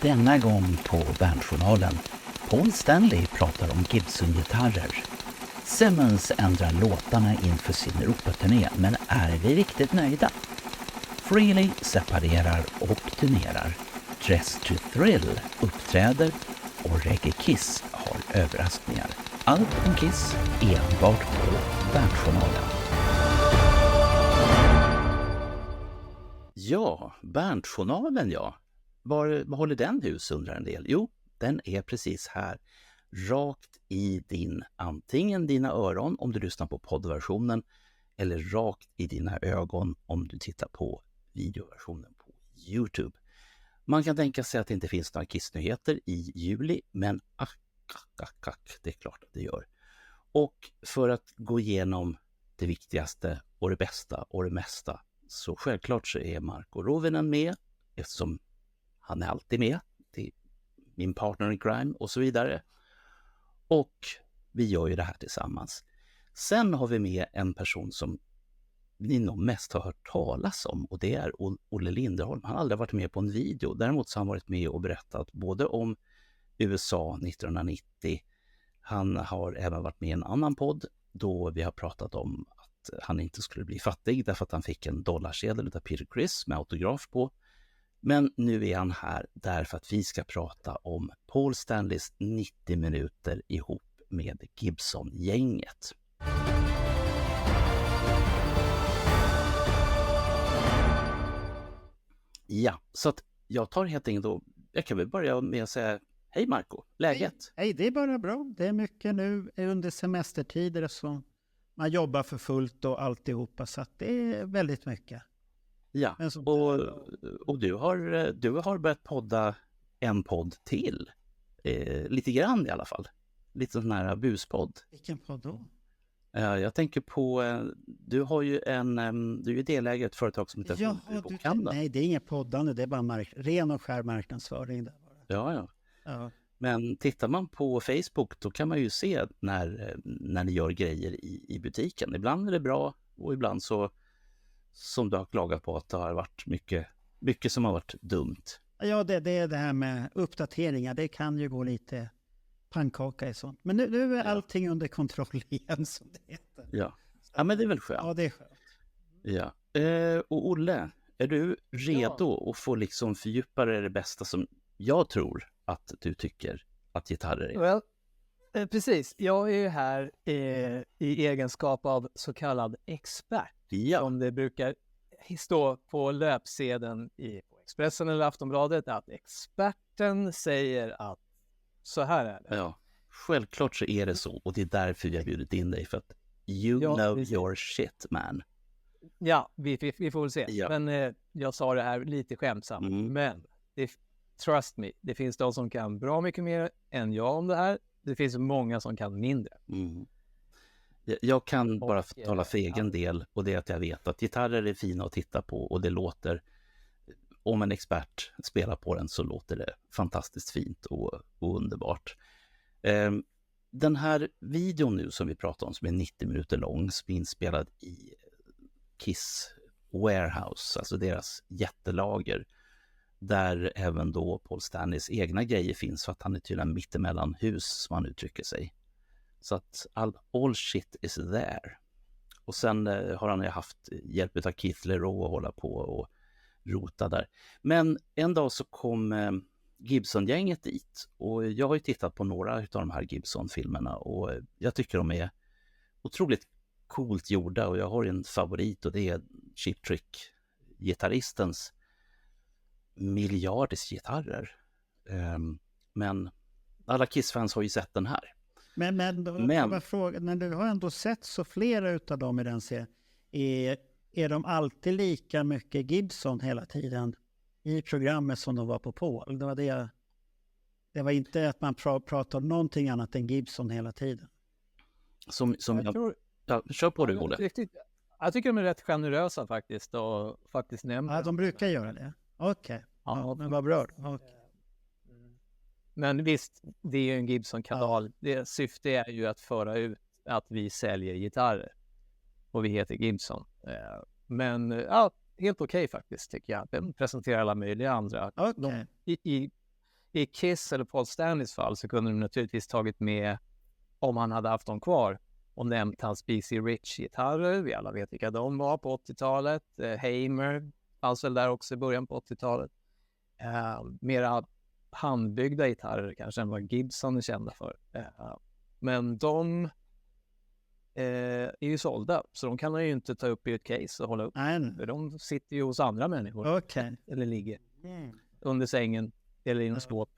Denna gång på Bandjournalen. Paul Stanley pratar om Gibson-gitarrer. Simmons ändrar låtarna inför sin Europaturné, men är vi riktigt nöjda? Frehley separerar och turnerar. Dress to Thrill uppträder och Reggae Kiss har överraskningar. Allt om Kiss enbart på Bandjournalen. Ja, Bandjournalen ja. Var håller den hus undrar en del? Jo, den är precis här. Rakt i antingen dina öron om du lyssnar på poddversionen eller rakt i dina ögon om du tittar på videoversionen på YouTube. Man kan tänka sig att det inte finns några Kiss-nyheter i juli, men det är klart att det gör. Och för att gå igenom det viktigaste och det bästa och det mesta så självklart så är Marko Rovinen med eftersom han är alltid med. Det är min partner in crime och så vidare. Och vi gör ju det här tillsammans. Sen har vi med en person som ni nog mest har hört talas om och det är Olle Linderholm. Han har aldrig varit med på en video. Däremot så har han varit med och berättat både om USA 1990. Han har även varit med i en annan podd då vi har pratat om att han inte skulle bli fattig därför att han fick en dollarsedel av Peter Criss med autograf på. Men nu är han här därför att vi ska prata om Paul Stanleys 90 minuter ihop med Gibson-gänget. Ja, så att jag tar helt enkelt då, jag kan väl börja med att säga hej Marko, läget? Hej, det är bara bra. Det är mycket nu under semestertider så man jobbar för fullt och alltihopa så att det är väldigt mycket. Ja, och du har börjat podda en podd till. Lite grann i alla fall. Lite sån här buspodd. Vilken podd då? Jag tänker på, du är ju delägare i ett företag som heter Bokhandeln. Nej, det är inget poddande, det är bara ren och skär marknadsföring. Där bara. Ja. Men tittar man på Facebook då kan man ju se när ni gör grejer i butiken. Ibland är det bra och ibland så som du har klagat på att det har varit mycket som har varit dumt. Ja, det är det här med uppdateringar. Det kan ju gå lite pannkaka i sånt. Men nu är allting under kontroll igen som det heter. Ja, men det är väl skönt. Ja, det är skönt. Ja. Och Olle, är du redo att få liksom fördjupa det bästa som jag tror att du tycker att gitarrer är? Well, precis. Jag är ju här i egenskap av så kallad expert. Ja. Som det brukar stå på löpsedeln på Expressen eller Aftonbladet att experten säger att så här är det. Ja, självklart så är det så och det är därför vi har bjudit in dig för att you know your shit man. Ja, vi får väl se. Ja. Men jag sa det här lite skämtsamt. Men trust me, det finns de som kan bra mycket mer än jag om det här. Det finns många som kan mindre. Jag kan bara tala för egen del och det är att jag vet att gitarrer är fina att titta på och det låter, om en expert spelar på den så låter det fantastiskt fint och underbart. Den här videon nu som vi pratar om som är 90 minuter lång som är inspelad i Kiss Warehouse, alltså deras jättelager där även då Paul Stanleys egna grejer finns för att han är tydligen mittemellan hus som han uttrycker sig. Så att all shit is there. Och sen har han ju haft hjälp av Keith LeRoy att hålla på och rota där. Men en dag så kom Gibson-gänget dit. Och jag har ju tittat på några av de här Gibson-filmerna. Och jag tycker de är otroligt coolt gjorda. Och jag har en favorit och det är Cheap Trick-gitarristens miljarders gitarrer. Men alla Kiss-fans har ju sett den här. Men när du har ändå sett så flera utav dem i den serien, är de alltid lika mycket Gibson hela tiden i programmet som de var på Paul? Det var inte att man pratade om någonting annat än Gibson hela tiden. Kör på det, Olle. Jag tycker de är rätt generösa faktiskt och faktiskt nämner. Ja, de brukar göra det. Okej. Ja, men vad bra. Okay. Men visst, det är ju en Gibson-kanal. Det syfte är ju att föra ut att vi säljer gitarrer. Och vi heter Gibson. Men helt okej faktiskt tycker jag. Den presenterar alla möjliga andra. Okay. i Kiss eller Paul Stanleys fall så kunde de naturligtvis tagit med, om han hade haft dem kvar, och nämnt hans BC Rich-gitarrer. Vi alla vet vilka de var på 80-talet. Hamer fanns väl där också i början på 80-talet. Mera handbyggda gitarrer kanske än vad Gibson är kända för. Men de är ju sålda, så de kan man ju inte ta upp i ett case och hålla upp. För de sitter ju hos andra människor. Eller ligger under sängen eller i en skåp.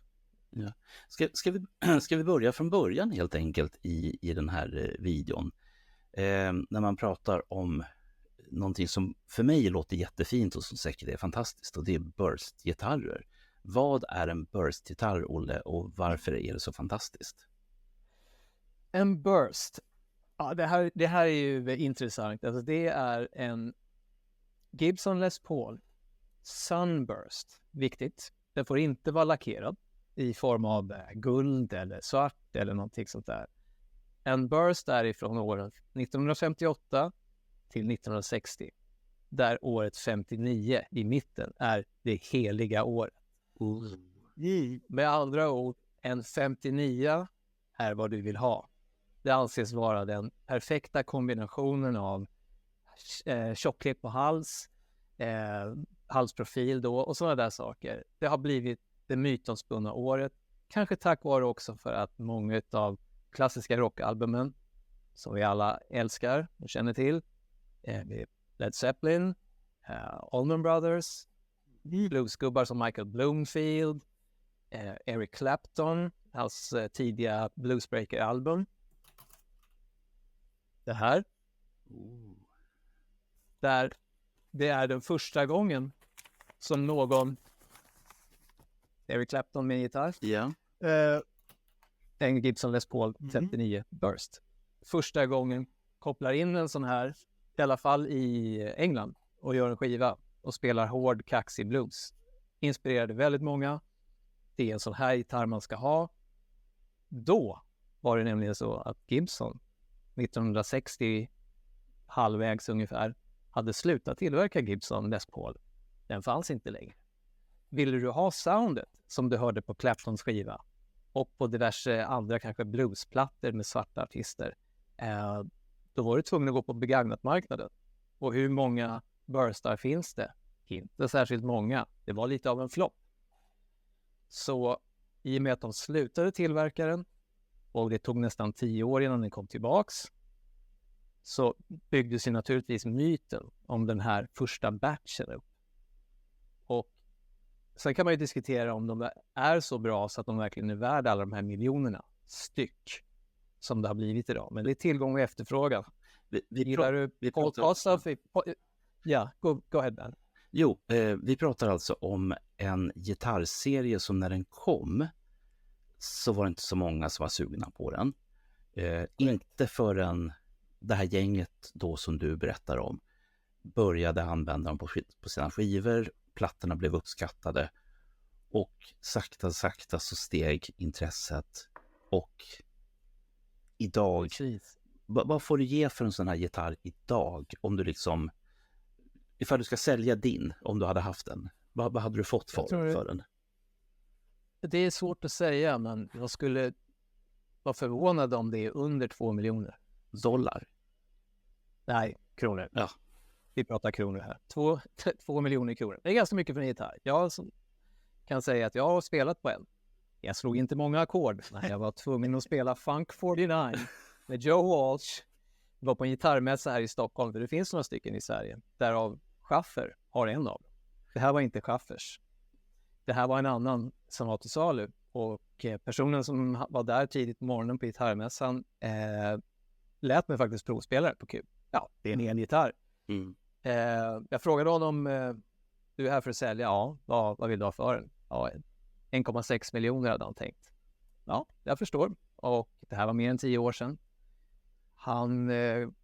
Ja. Ska vi börja från början helt enkelt i den här videon? När man pratar om någonting som för mig låter jättefint och som säkert är fantastiskt, och det är burst-gitarrer. Vad är en burst-gitarr, Olle, och varför är det så fantastiskt? En burst. Ja, det här är ju intressant. Alltså det är en Gibson Les Paul Sunburst. Viktigt. Den får inte vara lackerad i form av guld eller svart eller någonting sånt där. En burst är ifrån åren 1958 till 1960. Där året 59 i mitten är det heliga året. Med andra ord, en 59 är vad du vill ha. Det anses vara den perfekta kombinationen av tjocklek på hals, halsprofil då och sådana där saker. Det har blivit det mytomspunna året. Kanske tack vare också för att många av klassiska rockalbumen som vi alla älskar och känner till, Led Zeppelin, Allman Brothers, bluesgubbar som Michael Bloomfield, Eric Clapton, hans tidiga Bluesbreaker-album. Det här. Där det är den första gången som någon Eric Clapton med gitarr. Ja. En Gibson Les Paul 59 Burst. Första gången kopplar in en sån här, i alla fall i England, och gör en skiva och spelar hård, kaxig blues. Inspirerade väldigt många. Det är en sån här gitarr man ska ha. Då var det nämligen så att Gibson 1960 halvvägs ungefär hade slutat tillverka Gibson Les Paul. Den fanns inte längre. Ville du ha soundet som du hörde på Claptons skiva och på diverse andra kanske bluesplattor med svarta artister, då var du tvungen att gå på begagnatmarknaden. Och hur många burstar finns det? Inte särskilt många. Det var lite av en flopp. Så i och med att de slutade tillverka den, och det tog nästan 10 år innan den kom tillbaks, så byggdes ju naturligtvis myten om den här första batchen upp. Och sen kan man ju diskutera om de är så bra så att de verkligen är värda alla de här miljonerna styck som det har blivit idag. Men det är tillgång och efterfrågan. Gillar du podcast? Ja, go ahead, man. Jo, vi pratar alltså om en gitarrserie som när den kom så var det inte så många som var sugna på den. Inte förrän det här gänget då som du berättar om började använda dem på sina skivor. Plattorna blev uppskattade och sakta så steg intresset. Och idag, vad får du ge för en sån här gitarr idag? Om du liksom, ifall du ska sälja din, om du hade haft den, vad hade du fått för den? Det är svårt att säga, men jag skulle vara förvånad om det är under 2 miljoner. Dollar? Nej, kronor. Ja. Vi pratar kronor här. 2 miljoner kronor. Det är ganska mycket för en gitarr. Jag kan säga att jag har spelat på en. Jag slog inte många ackord. Jag var tvungen att spela Funk 49 med Joe Walsh. Jag var på en gitarrmässa här i Stockholm, för det finns några stycken i Sverige. Därav Schaffer har en av dem. Det här var inte Schaffers. Det här var en annan som var till salu. Och personen som var där tidigt på morgonen på gitarrmässan lät mig faktiskt provspela på kub. Ja, det är en hel gitarr. Jag frågade honom, du är här för att sälja? Ja, vad vill du ha för den? Ja, 1,6 miljoner hade han tänkt. Ja, jag förstår. Och det här var mer än 10 år sedan. Han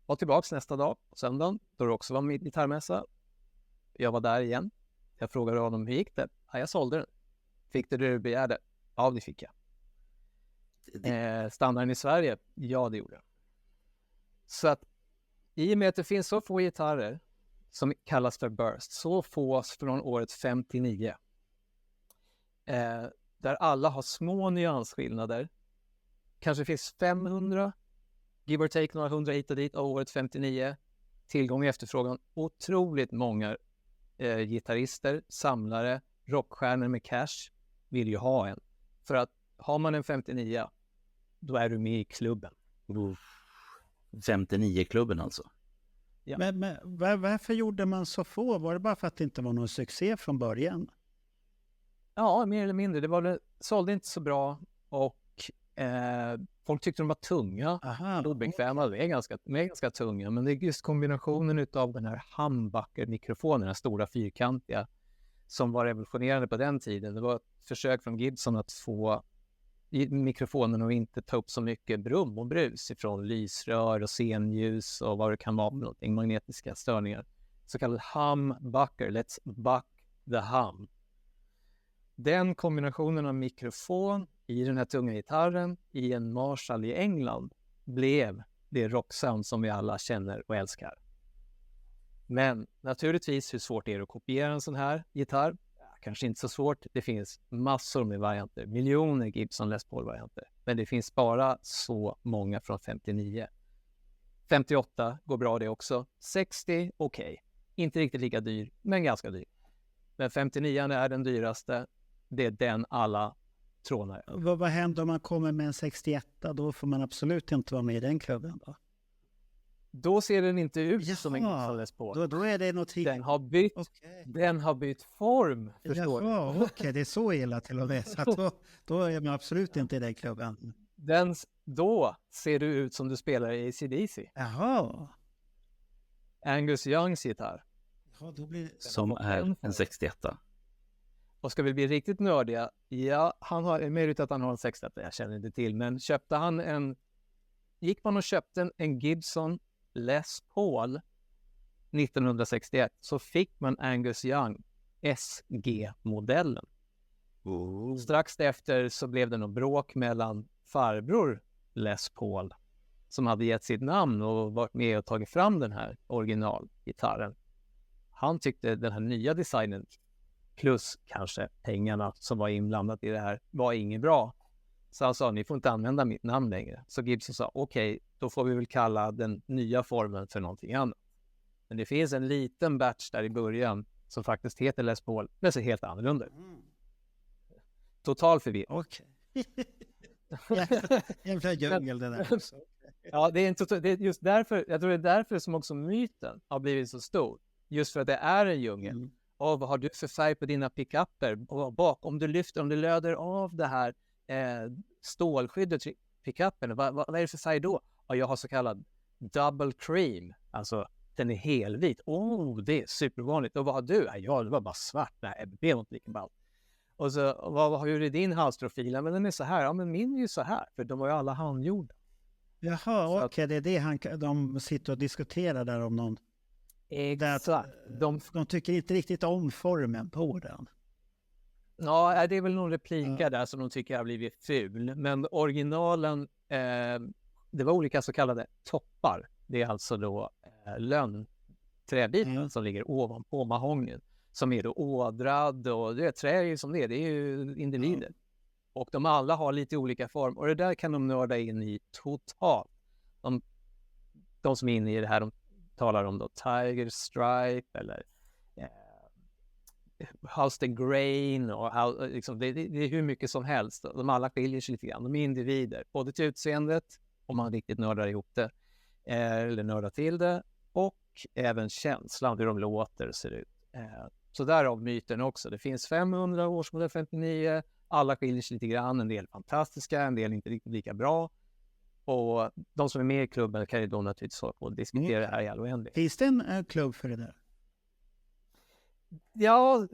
var tillbaka nästa dag, på söndagen, då det också var min gitarrmässa. Jag var där igen. Jag frågade honom, hur gick det? Ja, jag sålde den. Fick det du begärde? Ja, det fick jag. Standarden i Sverige? Ja, det gjorde jag. Så att i och med att det finns så få gitarrer som kallas för burst, så få från året 59, där alla har små nyansskillnader. Kanske finns 500, give or take några hundra hit och dit av året 59. Tillgång och efterfrågan. Otroligt många gitarrister, samlare, rockstjärnor med cash vill ju ha en. För att har man en 59, då är du med i klubben. 59-klubben alltså. Ja. Men varför gjorde man så få? Var det bara för att det inte var någon succé från början? Ja, mer eller mindre. Det sålde inte så bra och folk tyckte de var tunga. Obekväma, de är ganska tunga. Men det är just kombinationen av den här humbucker-mikrofonen, den här stora fyrkantiga, som var revolutionerande på den tiden. Det var ett försök från Gibson att få mikrofonen och inte ta upp så mycket brum och brus ifrån lysrör och scenljus och vad det kan vara för någonting, magnetiska störningar. Så kallad humbucker, let's buck the hum. Den kombinationen av mikrofon i den här tunga gitarren i en Marshall i England blev det rocksound som vi alla känner och älskar. Men naturligtvis, hur svårt är det att kopiera en sån här gitarr? Kanske inte så svårt. Det finns massor med varianter. Miljoner Gibson Les Paul-varianter. Men det finns bara så många från 59. 58 går bra det också. 60, okej. Inte riktigt lika dyr, men ganska dyr. Men 59 är den dyraste. Det är den alla trånar. Vad händer om man kommer med en 61? Då får man absolut inte vara med i den klubben då? Då ser den inte ut som en Gibson Les Paul. Då är det något Den har bytt form, förstår du? Okej, det är så illa till och med. Så då är man absolut inte i den klubben. Då ser du ut som du spelar i AC/DC. Jaha. Angus Youngs gitarr. Ja, då blir det... Som är en 61. Och ska vi bli riktigt nördiga, ja, han har en möjlighet att han har en 61, jag känner inte till, men gick man och köpte en Gibson Les Paul 1961 så fick man Angus Young SG-modellen. Strax efter så blev det något bråk mellan farbror Les Paul som hade gett sitt namn och varit med och tagit fram den här originalgitarren. Han tyckte den här nya designen plus kanske pengarna som var inblandat i det här var inget bra. Så han sa, ni får inte använda mitt namn längre. Så Gibson sa, okej, då får vi väl kalla den nya formen för någonting annat. Men det finns en liten batch där i början som faktiskt heter Les Paul, men ser helt annorlunda ut. Total förvirring. Okej. Jävla djungel det där. Ja, det är just därför, jag tror det är därför som också myten har blivit så stor. Just för att det är en djungel. Och vad har du för färg på dina pickupper? Och bak, om du löder av det här stålskyddet i pickuppen, vad är det för färg då? Ja, jag har så kallad double cream, alltså den är helvit. Det är supervanligt. Och vad har du? Ja, det var bara svart. Nej, det var inte lika ballt. Och så, vad har du i din halsprofil? Men den är så här. Ja, men min är ju så här, för de var ju alla handgjorda. Jaha, okej, det är det de sitter och diskuterar där om någon. Exakt. De tycker inte riktigt om formen på den. Ja, det är väl någon replika där som de tycker har blivit ful. Men originalen, det var olika så kallade toppar. Det är alltså då lönnträbiten som ligger ovanpå mahognin. Som är då ådrad och det är trä som det är ju individer. Och de alla har lite olika form. Och det där kan de nörda in i totalt. De som är inne i det här, de talar om då Tiger Stripe eller How's the Grain och liksom, det är hur mycket som helst. De alla skiljer sig lite grann. De är individer, både till utseendet om man riktigt nördar ihop det eller nördar till det och även känslan, hur de låter och ser ut. Så därav myten också. Det finns 500 årsmodell 59, alla skiljer sig lite grann, en del fantastiska, en del inte riktigt lika bra. Och de som är med i klubben kan ju då naturligtvis få diskutera det här i all oändlighet. Finns det en klubb för det där? Ja,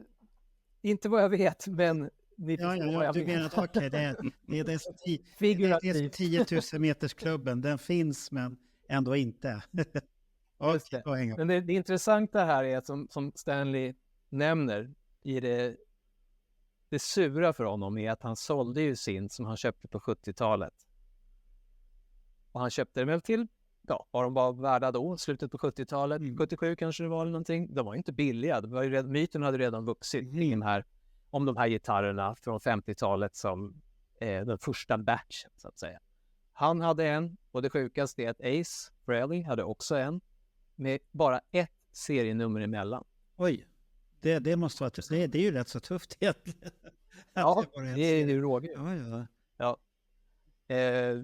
inte vad jag vet, men du menar att okej, det är så 10 000 meters klubben, den finns men ändå inte. Men det intressanta här är att som Stanley nämner i det sura för honom är att han sålde ju sin som han köpte på 70-talet. Och han köpte det väl till, vad de var värda då, slutet på 70-talet, 77 kanske det var eller någonting. De var inte billiga, myten hade redan vuxit i de här om de här gitarrerna från 50-talet som den första batchen så att säga. Han hade en, och det sjukaste är att Ace Frehley hade också en med bara ett serienummer emellan. Oj, det måste vara det är ju rätt så tufft egentligen. Ja, det är ju råg. Ja.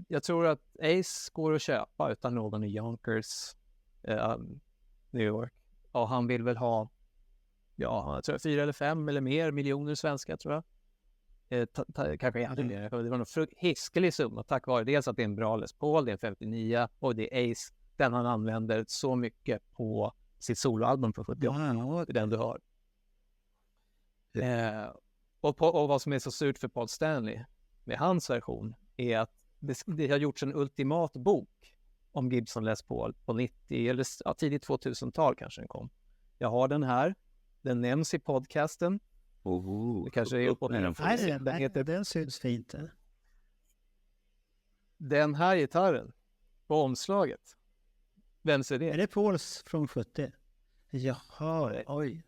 Jag tror att Ace går att köpa utan någon i Yonkers, New York. Och han vill väl ha, jag tror 4 eller 5 eller mer miljoner svenska tror jag. Kanske ännu mer. Det var en hiskelig summa tack vare dels att det är en bra Les Paul, det är en 59 och det är Ace, den han använder så mycket på sitt soloalbum från 78. Den du har. Och vad som är så surt för Paul Stanley med hans version är att det har gjorts en ultimat bok om Gibson Les Paul på 90 eller tidigt 2000-tal kanske den kom. Jag har den här. Den nämns i podcasten. Det kanske är uppåt. Den syns fint. Den här gitarren på omslaget. Vem är det? Är det Pauls från 70? Jaha, oj.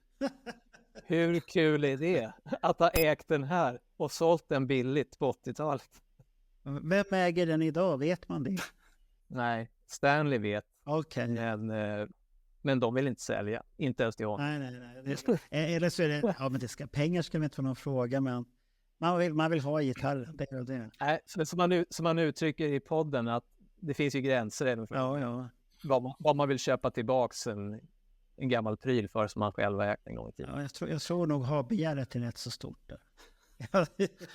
Hur kul är det att ha ägt den här och sålt den billigt på 80-talet? Vem äger den idag? Vet man det? Nej, Stanley vet. Okej. Men de vill inte sälja. Inte ens till honom. Nej. Eller så är det, men pengar ska man inte få någon fråga, men man vill ha gitarren. Det. Nej, som man uttrycker i podden att det finns ju gränser även för vad man vill köpa tillbaks en gammal pryl för som man själv har ägt en gång i tiden. Ja, jag tror nog ha begäret är rätt så stort där.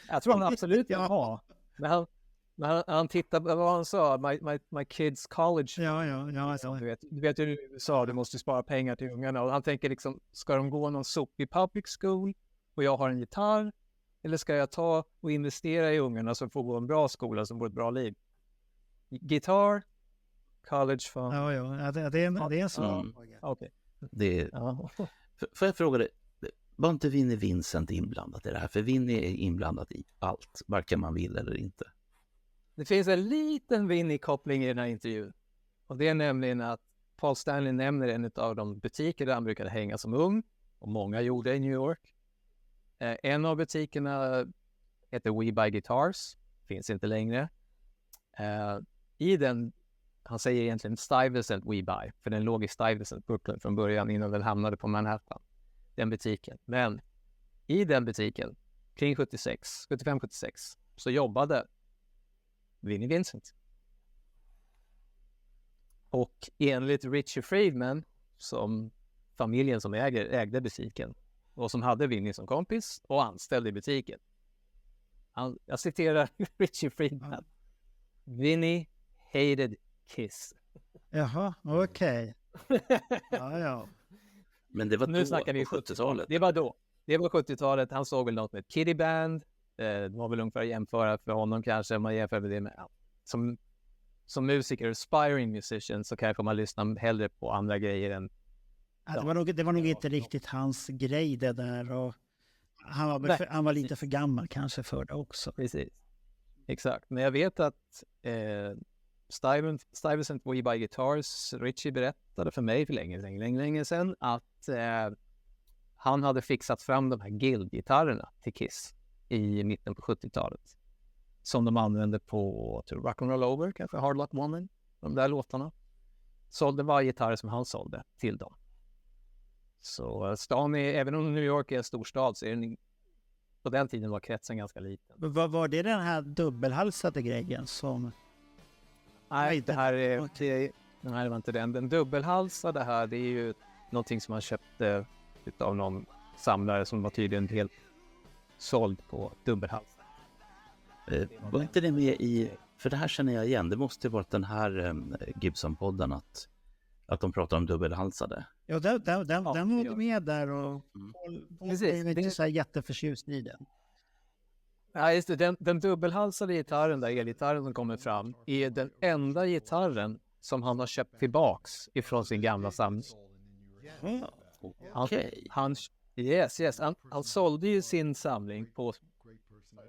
Jag tror han absolut vill ha. Men han tittade vad han sa, my kids college. Ja. Du vet ju i USA, du måste spara pengar till ungarna. Och han tänker liksom, ska de gå någon sopig public school och jag har en gitarr? Eller ska jag ta och investera i ungarna så får gå en bra skola som får ett bra liv? Gitarr, college fund. Ja, det är en sån. Okej. Får jag fråga dig, var inte Vinnie Vincent inblandat i det här? För Vinnie är inblandat i allt, varken man vill eller inte. Det finns en liten Vinnie-koppling i den här intervjun. Och det är nämligen att Paul Stanley nämner en av de butiker där han brukade hänga som ung. Och många gjorde i New York. En av butikerna heter We Buy Guitars. Finns inte längre. I den, han säger egentligen Stuyvesant We Buy. För den låg i Stuyvesant, Brooklyn från början innan den hamnade på Manhattan. Den butiken. Men i den butiken, kring 75-76, så jobbade Vinnie Vincent. Och enligt Richie Friedman, som familjen som ägde butiken och som hade Vinnie som kompis och anställd i butiken. Jag citerar Richie Friedman. Vinnie hated Kiss. Jaha, okej. Ja. Men det var nu snackar vi 70-talet. Det var då. Det var 70-talet. Han såg väl något med ett Kitty Band. Det var väl ungefär jämföra för honom kanske om man jämför med det med. Som musiker, aspiring musician, så kanske man lyssnar hellre på andra grejer än... Det var nog inte riktigt hans grej det där. Och han var lite för gammal kanske för det också. Precis. Exakt. Men jag vet att Stuyvesant We Buy Guitars, Richie berättade för mig för länge sedan att han hade fixat fram de här Guild-gitarrerna till Kiss i mitten på 70-talet. Som de använde på Rock'n'Roll Over, kanske Hard Luck Woman, de där låtarna. Sålde varje gitarr som han sålde till dem. Så stan är, även om New York är en stor stad, så är den, på den tiden var kretsen ganska liten. Var det den här dubbelhalsade grejen som... Nej, det var inte den. Den dubbelhalsade här, det är ju någonting som man köpte av någon samlare som var tydligen helt såld på dubbelhals. Var inte det med i, för det här känner jag igen, det måste ha varit den här Gibson-podden att de pratar om dubbelhalsade. Ja, den var med där och är inte så här jätteförtjust i den. Ja, just det. Den dubbelhalsade gitarren där, elgitarren som kommer fram, är den enda gitarren som han har köpt tillbaks ifrån sin gamla samling. Okej. Han sålde ju sin samling på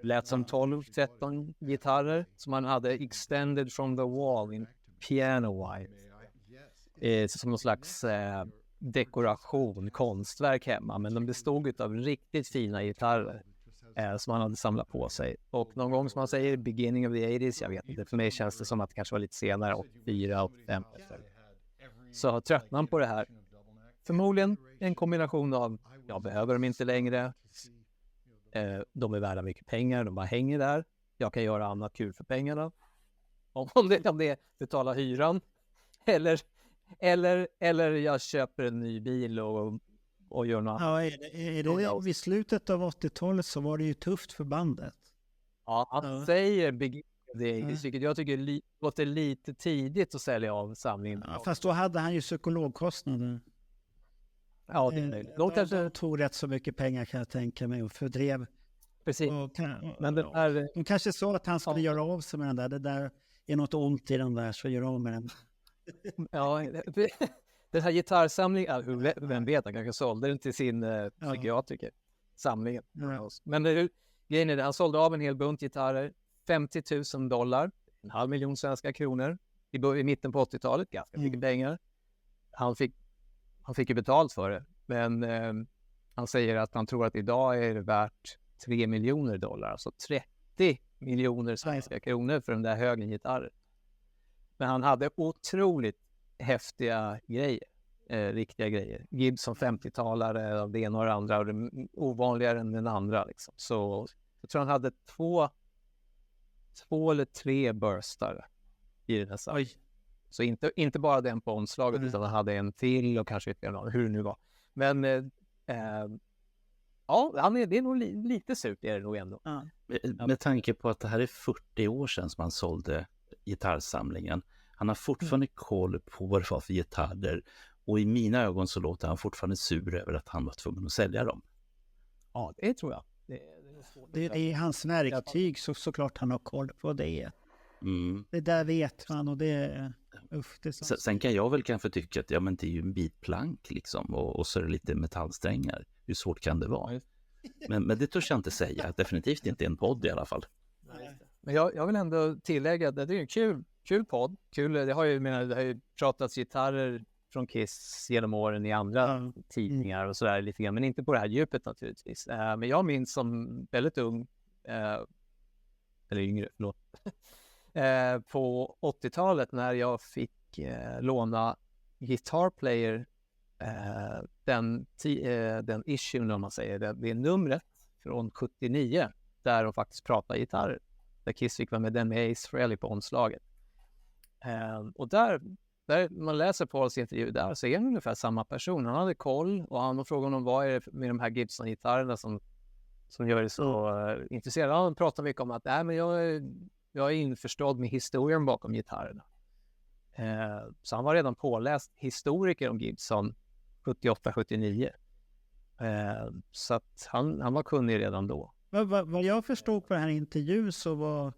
lät som 12-13 gitarrer som han hade extended from the wall in piano wire. Som någon slags dekoration, konstverk hemma. Men de bestod av riktigt fina gitarrer. som han hade samlat på sig. Och någon gång som man säger beginning of the 80s, jag vet inte, för mig känns det som att det kanske var lite senare, 84, 85. Så tröttnade han på det här. Förmodligen en kombination av, jag behöver dem inte längre, de är värda mycket pengar, de bara hänger där, jag kan göra annat kul för pengarna. Om det betala hyran, eller jag köper en ny bil och gör något. Ja, är det vid slutet av 80-talet så var det ju tufft för bandet. Ja, han säger det, vilket jag tycker låter lite tidigt att sälja av samlingen. Ja, fast då hade han ju psykologkostnader. Ja, det är möjligt. De tog rätt så mycket pengar kan jag tänka mig och fördrev. Precis. Men de kanske sa att han skulle göra av sig med den där. Det där är något ont i den där, så gör av med den. Ja, den här gitarrsamlingen, vem vet, han kanske sålde den till sin psykiatriker. Samlingen. Ja. Men grejen är det, han sålde av en hel bunt gitarrer. $50,000, 500 000 svenska kronor i mitten på 80-talet, ganska mycket pengar. Han fick ju betalt för det, men han säger att han tror att idag är det värt $3 miljoner, alltså 30 miljoner svenska kronor för den där högen gitarrer. Men han hade otroligt häftiga grejer, riktiga grejer. Gibson 50-talare av det ena och det andra, och det ovanligare än den andra liksom. Så jag tror han hade två eller tre burstar i den här samlingen. Så inte bara den på omslaget, utan han hade en till och kanske ytterligare hur det nu var. Men ja, det är nog lite surt är det nog ändå. Ja. Med tanke på att det här är 40 år sedan som han sålde gitarrsamlingen. Han har fortfarande koll på vad det var för gitarrer, och i mina ögon så låter han fortfarande sur över att han var tvungen att sälja dem. Ja, det tror jag. Det är hans verktyg, såklart han har koll på det. Det där vet man, och det Sen kan jag väl kanske tycka att men det är ju en bitplank liksom, och så är det lite metallsträngar. Hur svårt kan det vara? Men det törs jag inte säga. Definitivt inte en podd i alla fall. Men jag vill ändå tillägga att det är en kul podd. Det har ju pratats gitarrer från Kiss genom åren i andra tidningar och sådär lite grann, men inte på det här djupet naturligtvis. Men jag minns som väldigt ung, eller yngre, förlåt, på 80-talet när jag fick låna Guitar Player, den issuen om man säger, det numret från 79 där de faktiskt pratar gitarrer. Där Kiss fick vara med den med Ace Frehley på omslaget. Och där man läser Pauls intervju där så är han ungefär samma person. Han hade koll och han frågade honom vad är det med de här Gibson-gitarrerna som gör det så intresserad. Han pratar mycket om att men jag är införstådd med historien bakom gitarrerna. Så han var redan påläst historiker om Gibson 78-79. Så att han var kunnig redan då. Vad jag förstod på den här intervjun så var,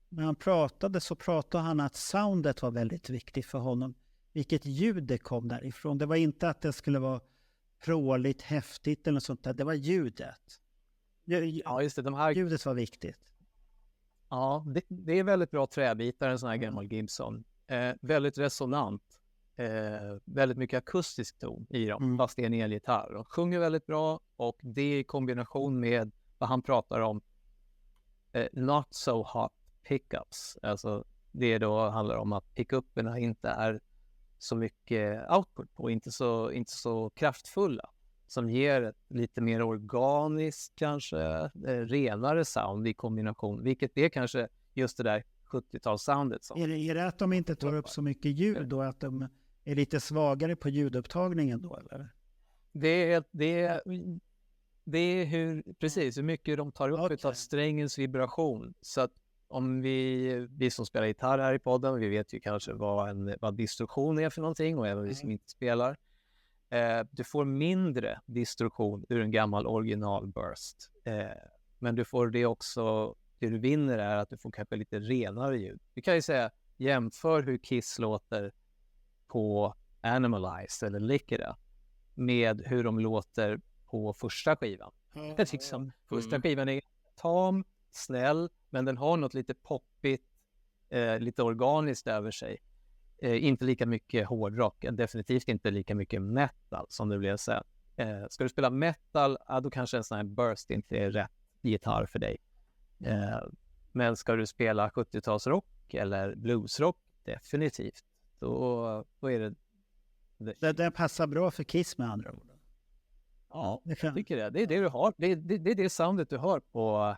när han pratade han att soundet var väldigt viktigt för honom. Vilket ljud det kom därifrån. Det var inte att det skulle vara pråligt, häftigt eller sånt där. Det var ljudet. Ja, just det. Ljudet var viktigt. Ja, det är väldigt bra träbitar, en sån här gammal Gibson. Väldigt resonant. Väldigt mycket akustisk ton i dem, fast det är en elgitarr. De sjunger väldigt bra, och det i kombination med vad han pratar om not so hot pickups. Alltså det då handlar om att pickupperna inte är så mycket output och inte så kraftfulla, som ger ett lite mer organiskt, kanske renare sound i kombination, vilket är kanske just det där 70-talssoundet som... Är det att de inte tar upp så mycket ljud då, att de är lite svagare på ljudupptagningen då, eller? Det är hur mycket de tar upp av strängens vibration. Så att om vi som spelar gitarr här i podden, vi vet ju kanske vad distorsion är för någonting, och även vi som inte spelar. Du får mindre distorsion ur en gammal original burst. Men du får det också, det du vinner är att du får kanske lite renare ljud. Vi kan ju säga, jämför hur Kiss låter på Animalized eller Lick It Up med hur de låter på första skivan. Första skivan är tam, snäll, men den har något lite poppigt, lite organiskt över sig. Inte lika mycket hårdrock, definitivt inte lika mycket metal som det blev sen. Ska du spela metal, då kanske en sån här burst inte är rätt gitarr för dig. Men ska du spela 70-talsrock eller bluesrock, definitivt. Då är det passar bra för Kiss med andra ord. Ja, jag tycker det. Det är det du har. Det är det soundet du hör på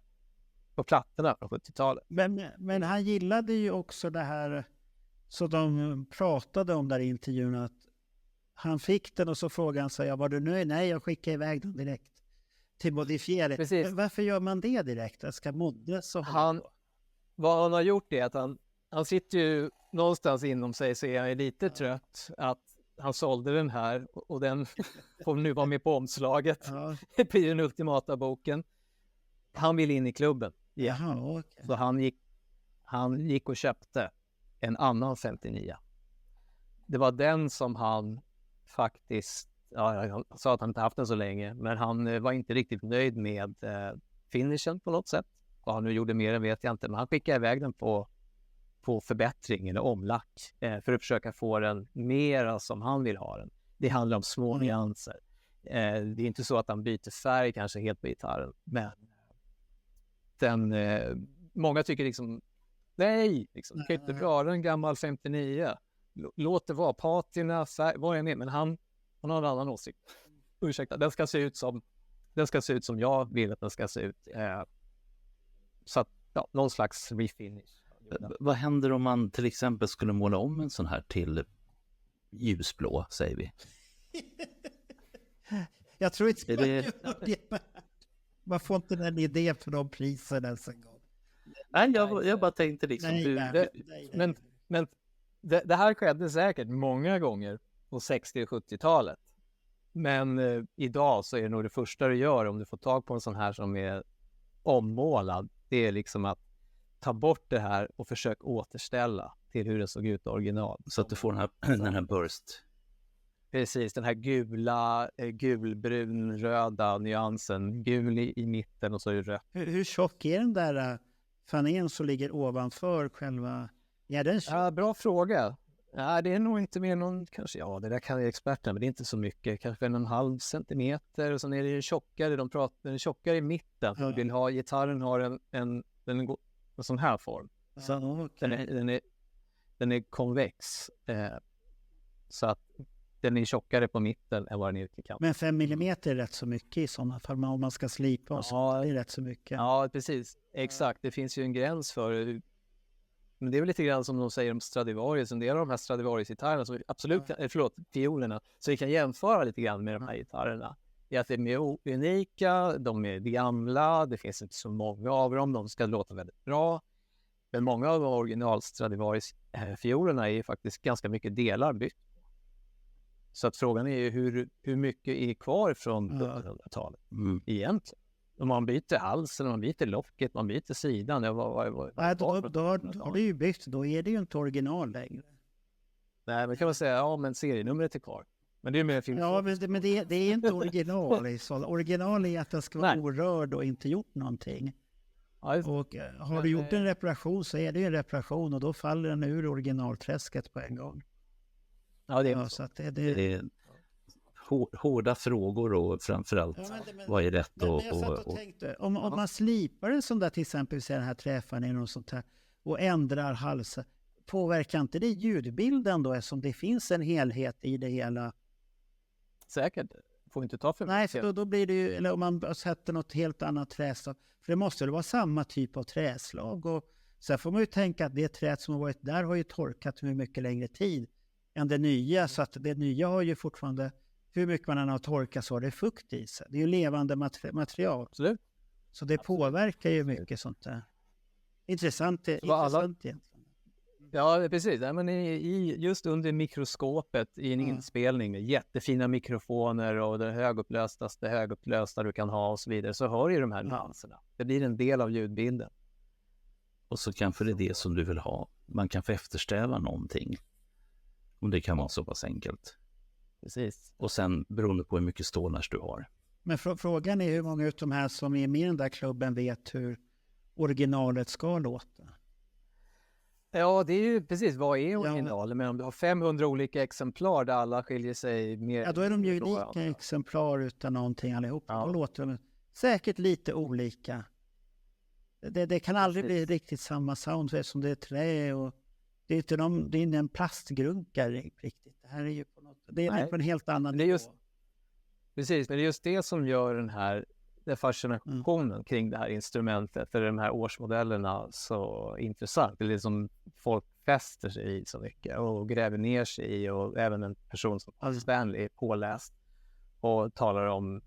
plattorna från 70-talet. Men han gillade ju också det här, så de pratade om där i intervjun, att han fick den och så frågade han sig, var du nöjd? Nej, jag skickar iväg den direkt till modifiering. Men varför gör man det direkt? Jag ska moddas och vad han har gjort är att han sitter ju någonstans inom sig, så är han lite trött att han sålde den här och den får nu vara med på omslaget. Ja. Det blir den ultimata boken. Han vill in i klubben. Jaha, okay. Så han gick och köpte en annan 59. Det var den som han faktiskt, han sa att han inte haft den så länge, men han var inte riktigt nöjd med finishen på något sätt. Vad han nu gjorde mer än vet jag inte, men han skickade iväg den på förbättring eller omlack för att försöka få den mera som han vill ha den. Det handlar om små nyanser. Det är inte så att han byter färg kanske helt på gitarren, men många tycker liksom nej, du kan inte röra en gammal 59. Låt det vara patina, färg, vad är det? Men han har en annan åsikt. Ursäkta, den ska se ut som jag vill att den ska se ut. Så att, någon slags refinish. Vad händer om man till exempel skulle måla om en sån här till ljusblå, säger vi? Jag tror inte det. Man får inte den idén för de priserna ens en gång. Nej, jag bara tänkte liksom... Men det här skedde säkert många gånger på 60- och 70-talet. Men idag så är det nog det första du gör om du får tag på en sån här som är ommålad. Det är liksom att ta bort det här och försök återställa till hur det såg ut original. Så att du får den här burst. Precis, den här gulbrun-röda nyansen. Gul i mitten och så är det rött. Hur tjock är den där fanén som ligger ovanför själva... Bra fråga. Det är nog inte mer någon, kanske, det där kan jag experterna, men det är inte så mycket. Kanske 1,5 centimeter och så är det tjockare. Den är tjockare i mitten. Ja. Vill ha, gitarren har en sån här form. Så, okay. Den är konvex. Så att den är tjockare på mitten än vad den är ute i kanten. Men 5 millimeter är rätt så mycket i sådana fall. Om man ska slipa och så, det är rätt så mycket. Ja, precis. Exakt. Det finns ju en gräns för... Men det är väl lite grann som de säger om Stradivarius. En del av de här Stradivarius-gitarrerna, som absolut, fiolerna, så vi kan jämföra lite grann med de här gitarrerna. Det är att de är unika, de är gamla, det finns inte så många av dem, de ska låta väldigt bra. Men många av de original Stradivarius-fiolerna är faktiskt ganska mycket delar bytt. Så att frågan är ju hur mycket är kvar från 1700-talet egentligen. Om man byter halsen, man byter locket, man byter sidan. Då har det ju bytt, då är det ju inte original längre. Nej, men kan man säga, men serienumret är kvar. Men det är mer film. Ja, men det är inte original. Original är att det ska vara orörd och inte gjort någonting. Ja, och har du gjort en reparation så är det ju en reparation och då faller den ur originalträsket på en gång. Ja, det är så. Att det är hårda frågor och framförallt vad är rätt och tänkte, om man slipar en sån där, till exempel den här träfan och sånt här och ändrar halsen, påverkar inte det ljudbilden då, eftersom det finns en helhet i det hela? Säkert. Får inte ta för mycket. Nej, för då blir det ju, eller om man sätter något helt annat träslag, för det måste väl vara samma typ av träslag, och sen får man ju tänka att det träet som har varit där har ju torkat med mycket längre tid än det nya, så att det nya har ju fortfarande, hur mycket man än har torkat så har det fukt i sig. Det är ju levande material. Absolut. Så det påverkar ju mycket sånt där. Intressant egentligen. Ja, precis. Men just under mikroskopet i en inspelning med jättefina mikrofoner och det högupplösta du kan ha och så vidare, så hör ju de här nyanserna. Det blir en del av ljudbilden. Och så kanske det är det som du vill ha. Man kan få eftersträva någonting. Och det kan vara så pass enkelt. Precis. Och sen beroende på hur mycket stålnärs du har. Men frågan är hur många av de här som är med i den där klubben vet hur originalet ska låta. Ja, det är ju precis, vad är original? Men om du har 500 olika exemplar där alla skiljer sig mer... Ja, då är de ju unika exemplar utan någonting allihop. Då låter de säkert lite olika. Det kan aldrig bli riktigt samma sound eftersom det är trä och det är inte en plastgrunka riktigt. Det här är ju det är på en helt annan nivå. Precis, men det är just det som gör den fascinationen kring det här instrumentet eller de här årsmodellerna så intressant. Det är liksom folk fäster sig i så mycket och gräver ner sig i, och även en person som Stanley är påläst och talar om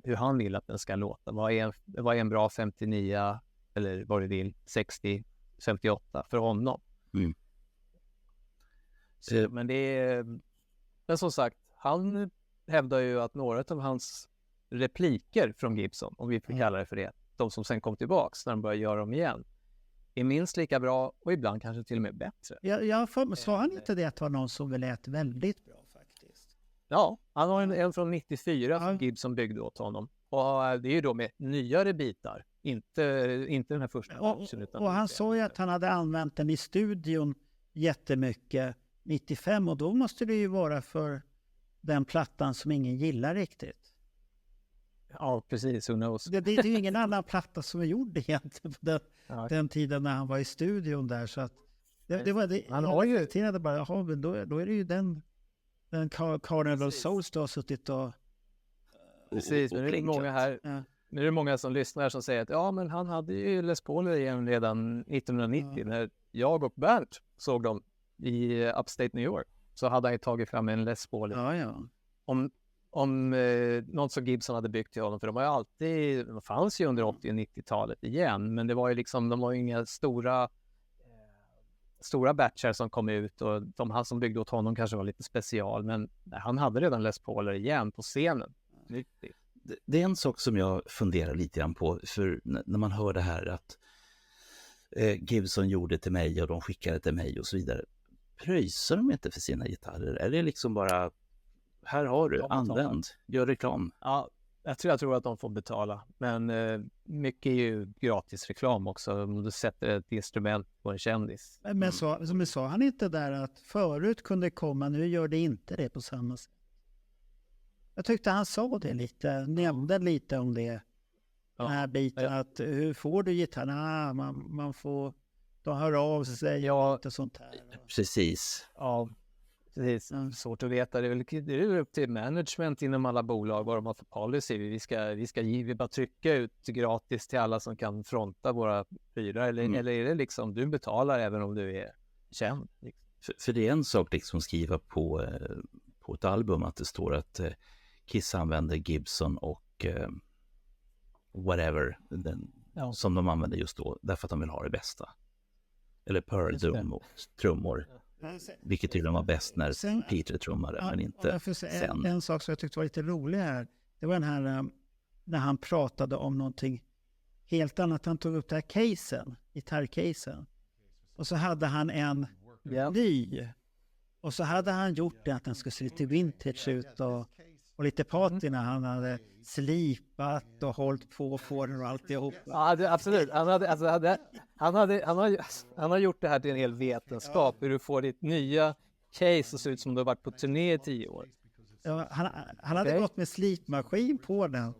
hur han vill att den ska låta. Vad är en bra 59 eller vad du vill, 60, 58 för honom. Så, men som sagt, han hävdar ju att några av hans repliker från Gibson, om vi får kalla det för det, de som sen kom tillbaks när de började göra dem igen, är minst lika bra och ibland kanske till och med bättre. Sa han inte det att det var någon som lät väldigt bra faktiskt? Ja, han har en från 94 som Gibson byggde åt honom. Och det är ju då med nyare bitar, inte den här första matchen. Och han sa ju att han hade använt den i studion jättemycket 95, och då måste det ju vara för den plattan som ingen gillar riktigt. Ja, precis. Who knows? Det är ju ingen annan platta som är gjord egentligen på den tiden när han var i studion där. Så att det var det. Han har ju bara, men då är det ju den Carnival of Souls då har suttit och... Precis, men det är många här... Ja. Nu är det många som lyssnar som säger att men han hade ju Les Paul igen redan 1990 när jag och Bernt såg dem i Upstate New York. Så hade han ju tagit fram en Les Paul. Om något som Gibson hade byggt till honom, för de fanns ju under 80- och 90-talet igen, men det var ju liksom, de var ju inga stora batcher som kom ut, och han som byggde åt honom kanske var lite special, men han hade redan Les Pauler igen på scenen. Det är en sak som jag funderar lite grann på, för när man hör det här att Gibson gjorde till mig och de skickade till mig och så vidare. Pröjsar de inte för sina gitarrer? Är det liksom bara, här har du, använd, gör reklam? Ja, jag tror att de får betala. Men mycket är ju gratis reklam också, om du sätter ett instrument på en kändis. Men sa han inte där att förut kunde komma, nu gör det inte det på samma sätt? Jag tyckte han sa det lite, nämnde lite om det. Den här biten, att hur får du gitarrerna? Man får, de hör av sig och sånt här. Precis. Ja, precis. Svårt att veta. Det är upp till management inom alla bolag vad de har för policy. Vi bara trycka ut gratis till alla som kan fronta våra prylar. Eller är det liksom, du betalar även om du är känd? Liksom. För det är en sak liksom skriva på ett album att det står att Kiss använder Gibson och whatever som de använder just då, därför att de vill ha det bästa. Eller Pearl Drum och trummor. Vilket tydligen var bäst när Peter trummade, men inte sen. En sak som jag tyckte var lite rolig här, det var den här när han pratade om någonting helt annat. Han tog upp det här gitarrcasen. Och så hade han en ny. Och så hade han gjort det att den skulle se lite vintage ut och lite patina. Han hade slipat och hållit på för den och alltihop. Ja, absolut. Han har gjort det här till en hel vetenskap. Hur du får ditt nya case att se ut som du har varit på turné i 10 år. Ja, han hade gått med slipmaskin på den.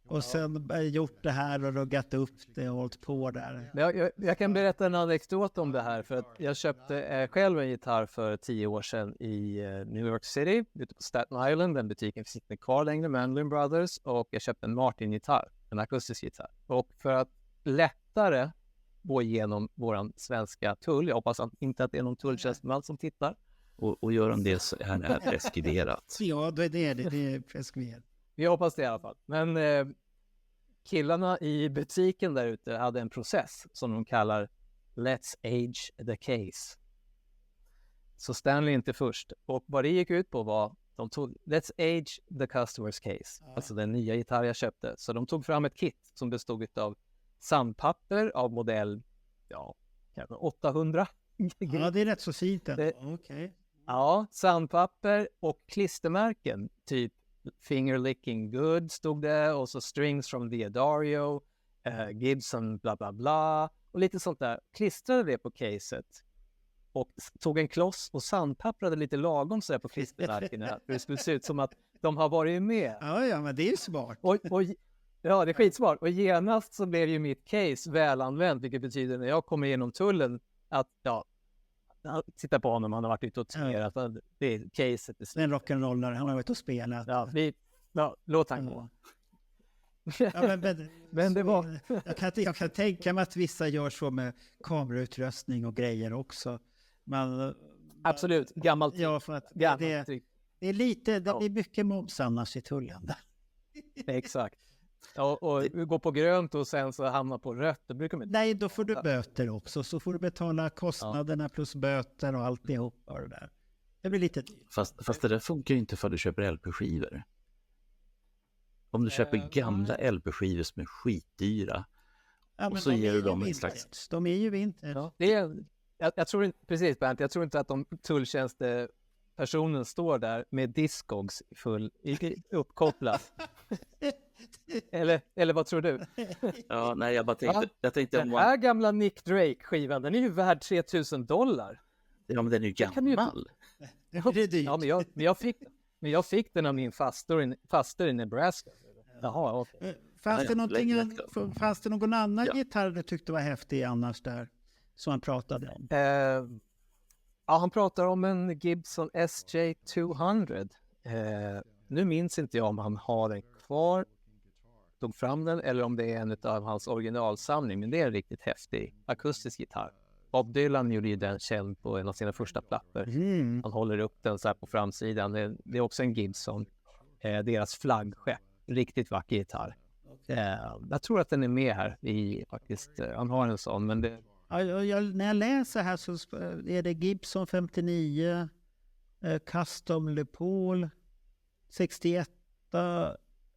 Och sen gjort det här och ruggat upp det och hållit på där. Jag kan berätta en anekdot om det här. För att jag köpte själv en gitarr för 10 år sedan i New York City, ute på Staten Island. Den butiken finns inte kvar längre, Mandolin Brothers. Och jag köpte en Martin-gitarr, en akustisk gitarr. Och för att lättare gå igenom våran svenska tull, jag hoppas inte att det är någon tulltjänsteman som tittar. Och gör de det så är det preskriberat. Ja, det är preskriberat. Vi hoppas det i alla fall. Men killarna i butiken där ute hade en process som de kallar Let's age the case. Så Stanley inte först. Och vad det gick ut på var de tog Let's age the customer's case. Alltså den nya gitarr jag köpte. Så de tog fram ett kit som bestod av sandpapper av modell kanske 800. Ja, det är rätt så fint. Okay. Ja, sandpapper och klistermärken typ Finger licking good stod det, och så strings from the Adagio, Gibson bla bla bla och lite sånt där. Klistrade det på caset och tog en kloss och sandpapprade lite lagom så där på klistermärkena för det skulle se ut som att de har varit med. Ja, men det är ju smart. Ja, det är skitsmart. Och genast så blev ju mitt case välanvänt, vilket betyder när jag kommer igenom tullen att titta på honom, han har varit ute och turnerat. Det är caset. Det är en rock'n'rollare, han har varit och spelat. Låt han gå. Ja, men det var... jag kan tänka mig att vissa gör så med kamerautrustning och grejer också. Absolut, gammalt. Ja, för att det är lite, det är mycket moms annars i tullen. Exakt. Och gå på grönt och sen så hamna på rött. Nej, då får du böter också. Så får du betala kostnaderna plus böter och alltihop. Och det där. Det blir lite dyrt. Fast det där funkar ju inte för att du köper LP-skivor. Om du köper gamla LP-skivor som är skitdyra och så ger du dem en slags... De är ju vintage. Ja, det är, jag tror inte, precis Bernt, jag tror inte att de tulltjänstepersonen står där med Discogs uppkopplat. eller vad tror du? Ja, nej, jag bara tänkte... Jag tänkte den här gamla Nick Drake-skivan, den är ju värd $3,000. Ja, men den är ju gammal. Det är dyrt. Ja, men jag fick den av min faster i Nebraska. Jaha, okej. Fanns det någon annan gitarr du tyckte var häftig annars där? Som han pratade om? Han pratar om en Gibson SJ200. Nu minns inte jag om han har den kvar, tog fram den, eller om det är en av hans originalsamling. Men det är en riktigt häftig akustisk gitarr. Bob Dylan gjorde ju den känd på en av sina första plattor. Han håller upp den så här på framsidan. Det är också en Gibson. Deras flaggskepp. Riktigt vacker gitarr. Jag tror att den är med här faktiskt. Han har en sån, men det... när jag läser här så är det Gibson 59, Custom Les Paul 61,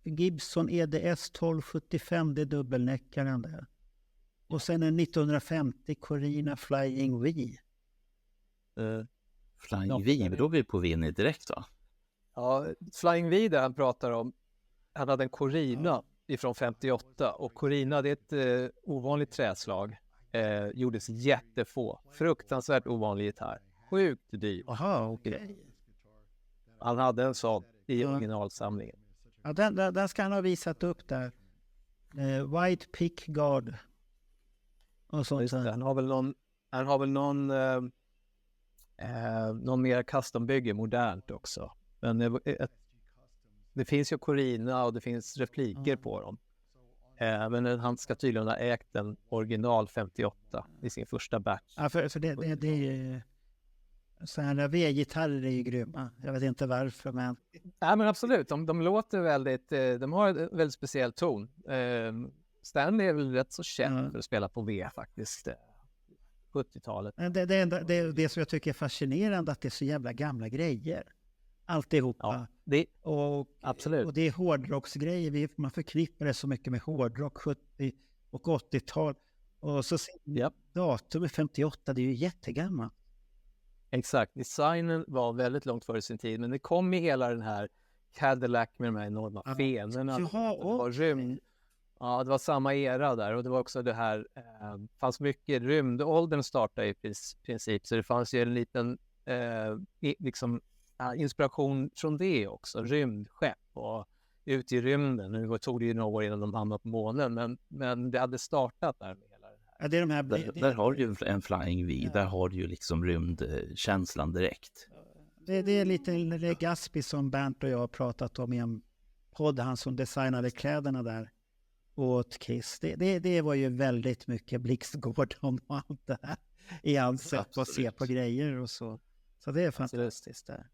Gibson EDS 1275, det är dubbelnäckaren där. Och sen en 1950 Corina Flying V. Flying V, då är vi på Vinny direkt, va? Ja, Flying V där han pratar om, han hade en Corina ifrån 58, och Corina, det är ett ovanligt träslag. Gjordes jättefå. Fruktansvärt ovanlig gitarr. Sjukt dyr. Aha, okej. Han hade en sån i originalsamlingen. Ja, den ska han ha visat upp där. White Pick Guard. Och sånt. Han har väl någon mer custombygge modernt också. Men det finns ju Corina och det finns repliker på dem. Men han ska tydligen ha ägt den original 58 i sin första batch. Ja, för det är ju... Så här V-gitarrer är ju grymma. Jag vet inte varför, men... Ja, men absolut. De låter väldigt... De har en väldigt speciell ton. Stanley är väl rätt så känd för att spela på V faktiskt. 70-talet. Det är det som jag tycker är fascinerande, att det är så jävla gamla grejer. Alltihopa. Ja, absolut. Och det är hårdrocksgrejer. Man förknippar det så mycket med hårdrock 70 och 80-tal. Och så datum 58, det är ju jättegammalt. Exakt. Designen var väldigt långt före sin tid, men det kom med hela den här Cadillac med de här enorma fenorna. Det var rymd. Ja, det var samma era där, och det var också det här, fanns mycket rymdåldern startade i princip, så det fanns ju en liten inspiration från det också, rymdskepp och ut i rymden. Nu tog det ju några år innan de hamnade på månen, men det hade startat där med hela det här. Ja, det är de här där har du ju en Flying V, där har du ju liksom rymdkänslan direkt. Det är lite Gatsby som Bernt och jag har pratat om i en podd, han som designade kläderna där åt Kiss. Det var ju väldigt mycket Blixt Gordon och allt det här i hans sätt att se på grejer och så. Så det är fantastiskt där.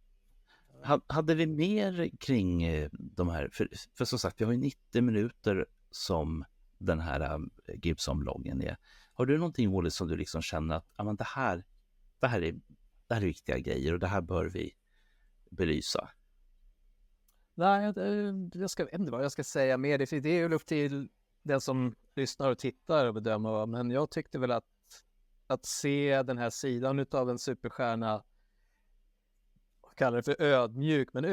Hade vi mer kring de här, för som sagt, vi har ju 90 minuter som den här Gibson-bloggen är. Har du någonting, Wally, som du liksom känner att men det här är viktiga grejer och det här bör vi belysa? Nej, jag vet inte vad jag ska säga mer. Det är ju upp till den som lyssnar och tittar och bedömer. Men jag tyckte väl att se den här sidan av en superstjärna, kallar det för ödmjuk, men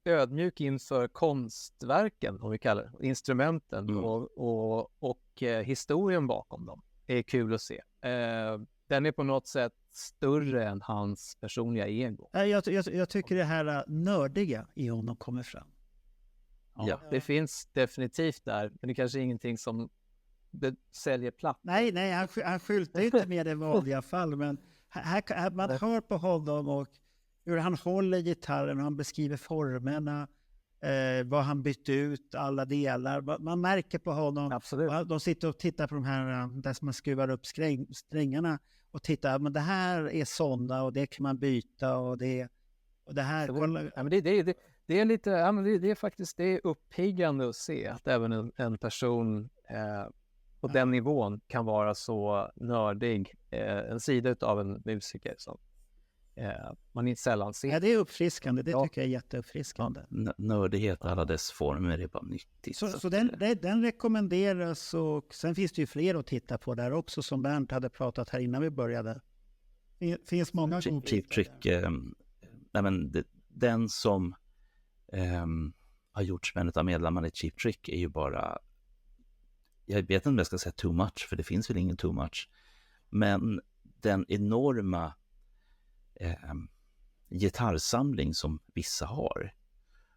ödmjuk inför konstverken, om vi kallar det, instrumenten och historien bakom dem är kul att se. Den är på något sätt större än hans personliga ego. Jag tycker det här nördiga i honom kommer fram. Ja. Det finns definitivt där, men det kanske är ingenting som det säljer platt. Nej, han skyltar ju inte med det i vanliga fall, men här man hör på honom och hur han håller gitarren och han beskriver formerna, vad han bytt ut, alla delar. Man märker på honom. Absolut. De sitter och tittar på de här, där som man skruvar upp strängarna och tittar, men det här är sådana och det kan man byta och det här. Det är lite, ja, men det är faktiskt, det är uppiggande att se att även en person på den nivån kan vara så nördig, en sida av en musiker som man inte sällan ser. Ja, det är uppfriskande, det tycker jag är jätteuppfriskande. Nördighet, alla dess former är bara nyttigt. Så den rekommenderas, och sen finns det ju fler att titta på där också, som Bernt hade pratat här innan vi började. Det finns många Cheap Trick, den som har gjorts med en av medlemmarna i Cheap Trick är ju bara, jag vet inte om jag ska säga too much, för det finns väl ingen too much, men den enorma gitarrsamling som vissa har.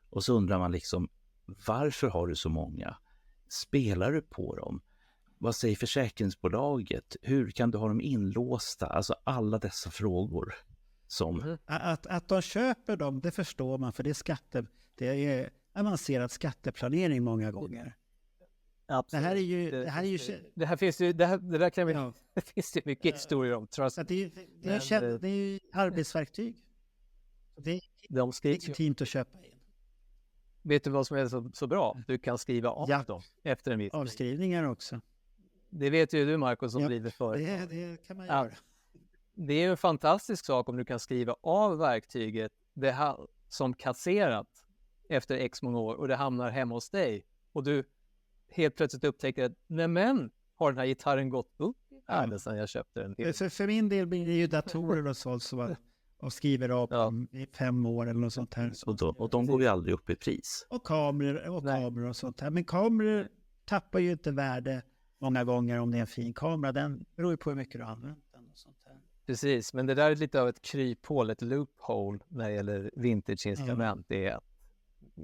Och så undrar man liksom, varför har du så många? Spelar du på dem? Vad säger försäkringsbolaget? Hur kan du ha dem inlåsta? Alltså alla dessa frågor. Som... Att de köper dem, det förstår man, för det är avancerad skatteplanering många gånger. Absolut. Det finns ju mycket historier om. Det är ju arbetsverktyg. Det är legitimt att köpa in. Vet du vad som är så bra? Du kan skriva av dem efter en viss avskrivningar också. Det vet ju du, Marcus, som driver företag. Det kan man göra. Det är en fantastisk sak om du kan skriva av verktyget som kasserat efter x många år och det hamnar hemma hos dig och du helt plötsligt upptäcker att har den här gitarren gått upp i värde sedan jag köpte den? För min del blir det ju datorer och sånt som och skriver av i 5 år eller något sånt här. Och de går ju aldrig upp i pris. Och kameror och sånt här. Men kameror tappar ju inte värde många gånger om det är en fin kamera. Den beror ju på hur mycket du använder den och sånt här. Precis, men det där är lite av ett kryphål, ett loophole när det gäller vintage-instrument. Det är att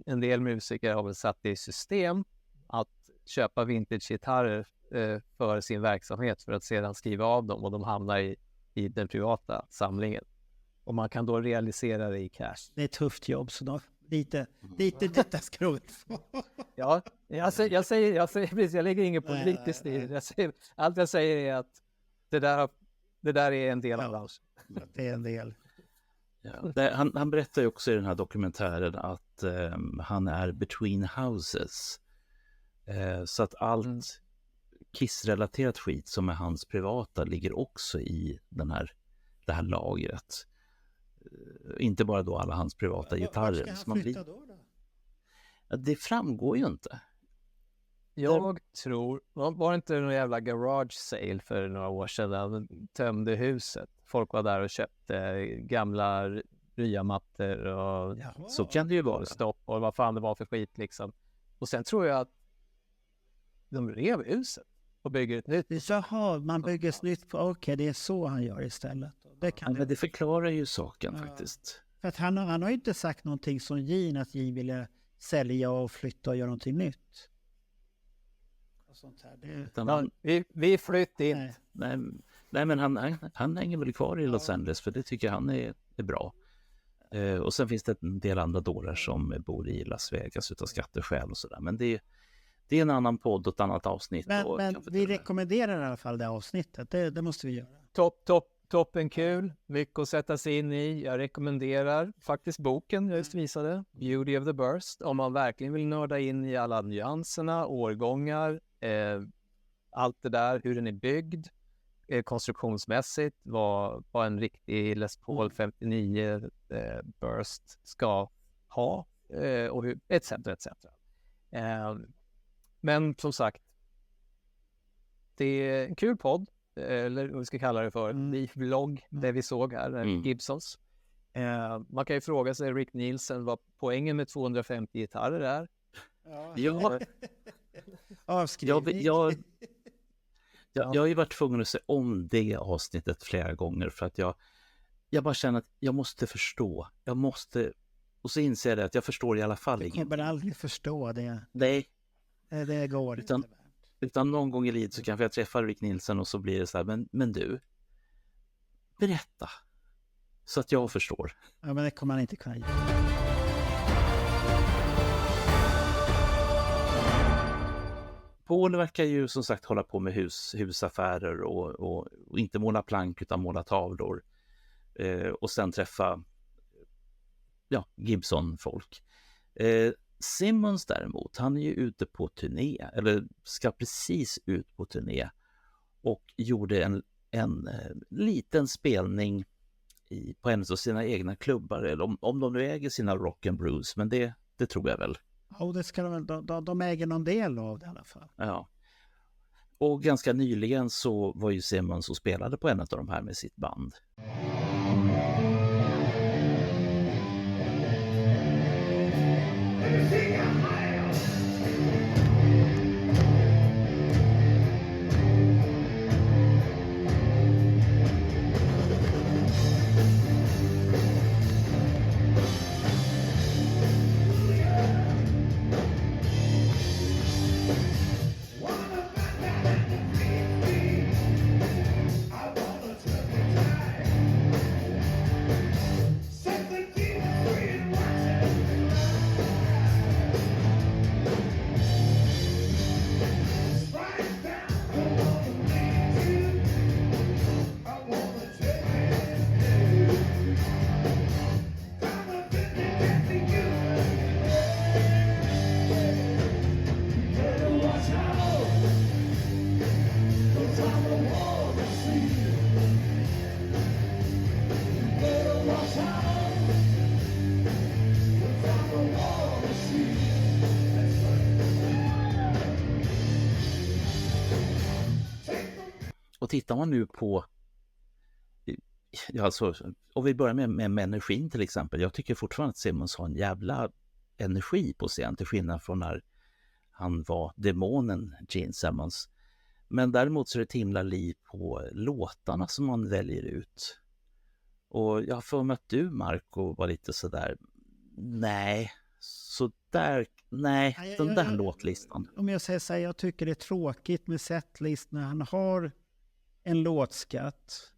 en del musiker har väl satt det i system att köpa vintage-gitarrer för sin verksamhet för att sedan skriva av dem och de hamnar i den privata samlingen. Och man kan då realisera det i cash. Det är ett tufft jobb, så då lite detta ska du få. Ja, jag säger precis, jag lägger ingen politisk stil. Allt jag säger är att det där är en del av branschen. Det är en del. Ja, han berättar ju också i den här dokumentären att han är between houses. Så att allt Kiss-relaterat skit som är hans privata ligger också i det här lagret. Inte bara då alla hans privata gitarrer. Vart ska han flytta då? Det framgår ju inte. Jag tror, var det inte någon jävla garage sale för några år sedan där han tömde huset? Folk var där och köpte gamla ryamattor och så kan det ju vara. Stopp och vad fan det var för skit liksom. Och sen tror jag att de rev huset och bygger ett nytt. Jaha, man bygger ett nytt. Okej, det är så han gör istället. Men det förklarar ju saken faktiskt. För att han har ju inte sagt någonting som Gene, att Gene ville sälja och flytta och göra någonting nytt. Och sånt här. Vi flyttar in. Nej, men han hänger väl kvar i Los Angeles, för det tycker han är bra. Och sen finns det en del andra dårar som bor i Las Vegas utav skatteskäl och sådär. Men det är en annan podd och ett annat avsnitt. Men vi rekommenderar i alla fall det avsnittet. Det måste vi göra. Toppen kul. Mycket att sätta sig in i. Jag rekommenderar faktiskt boken jag just visade. Beauty of the Burst. Om man verkligen vill nörda in i alla nyanserna, årgångar, allt det där, hur den är byggd. Konstruktionsmässigt, vad en riktig Les Paul 59 Burst ska ha. Och hur, etc. Men som sagt, det är en kul podd, eller vad vi ska kalla det för, vlogg, det vi såg här, Gibsons. Man kan ju fråga sig, Rick Nielsen, vad poängen med 250 gitarrer är. Ja. Avskrivning. Jag har ju varit tvungen att se om det avsnittet flera gånger för att jag bara känner att jag måste förstå. Jag måste Och så inser jag att jag förstår i alla fall inget. Jag kommer aldrig förstå det. Nej. Det går inte. Utan någon gång i livet så kanske jag träffar Rick Nielsen och så blir det så här, men du, berätta. Så att jag förstår. Ja, men det kommer man inte kunna göra. Paul verkar ju som sagt hålla på med husaffärer och inte måla plank utan måla tavlor. Och sen träffa Gibson-folk. Simmons däremot, han är ju ute på turné, eller ska precis ut på turné, och gjorde en liten spelning på en av sina egna klubbar, eller om de nu äger sina Rock and Blues, men det tror jag väl. Ja, det ska de äger någon del av det i alla fall. Ja. Och ganska nyligen så var ju Simmons och spelade på en av de här med sitt band. Och tittar man nu på, alltså, och vi börjar med energin till exempel. Jag tycker fortfarande att Simmons har en jävla energi på scen, till skillnad från när han var demonen Gene Simmons. Men däremot så är det ett himla liv på låtarna som man väljer ut. Och jag har för mig att du, Marco, var lite sådär, nej, den där låtlistan. Om jag säger så här, jag tycker det är tråkigt med setlist när han har en låtskatt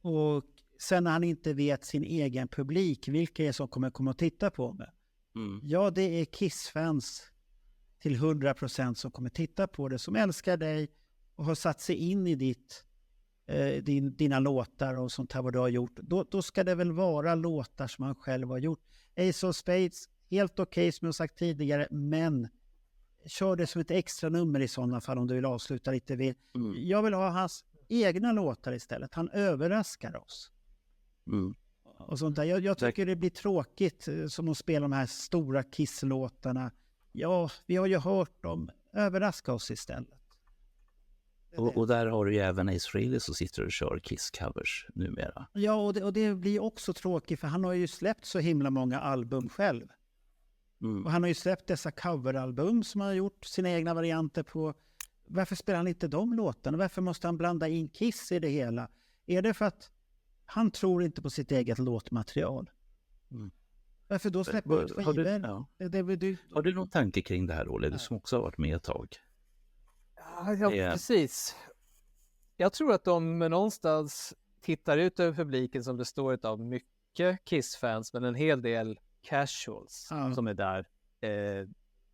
och sen när han inte vet sin egen publik, vilka är som kommer komma och titta på mig. Ja, det är Kiss-fans till 100% som kommer titta på det, som älskar dig och har satt sig in i dina låtar och sånt här vad du har gjort. Då ska det väl vara låtar som han själv har gjort. Ace of Spades, helt okej, som jag sagt tidigare, men kör det som ett extra nummer i sådana fall om du vill avsluta lite. Jag vill ha hans egna låtar istället. Han överraskar oss. Och sånt där. Jag tycker det blir tråkigt som att spela de här stora Kiss-låtarna. Ja, vi har ju hört dem. Överraska oss istället. Och där har du ju även Ace Frehley som sitter och kör Kiss-covers numera. Ja, och det blir också tråkigt för han har ju släppt så himla många album själv. Och han har ju släppt dessa coveralbum som han har gjort sina egna varianter på. Varför spelar han inte de låtarna? Varför måste han blanda in Kiss i det hela? Är det för att han tror inte på sitt eget låtmaterial? Varför då släppa ut skivor? Har du någon tanke kring det här, Olle? Du som också har varit med ett tag. Ja, precis. Jag tror att de någonstans tittar ut över publiken som består av mycket Kiss-fans, men en hel del casuals som är där.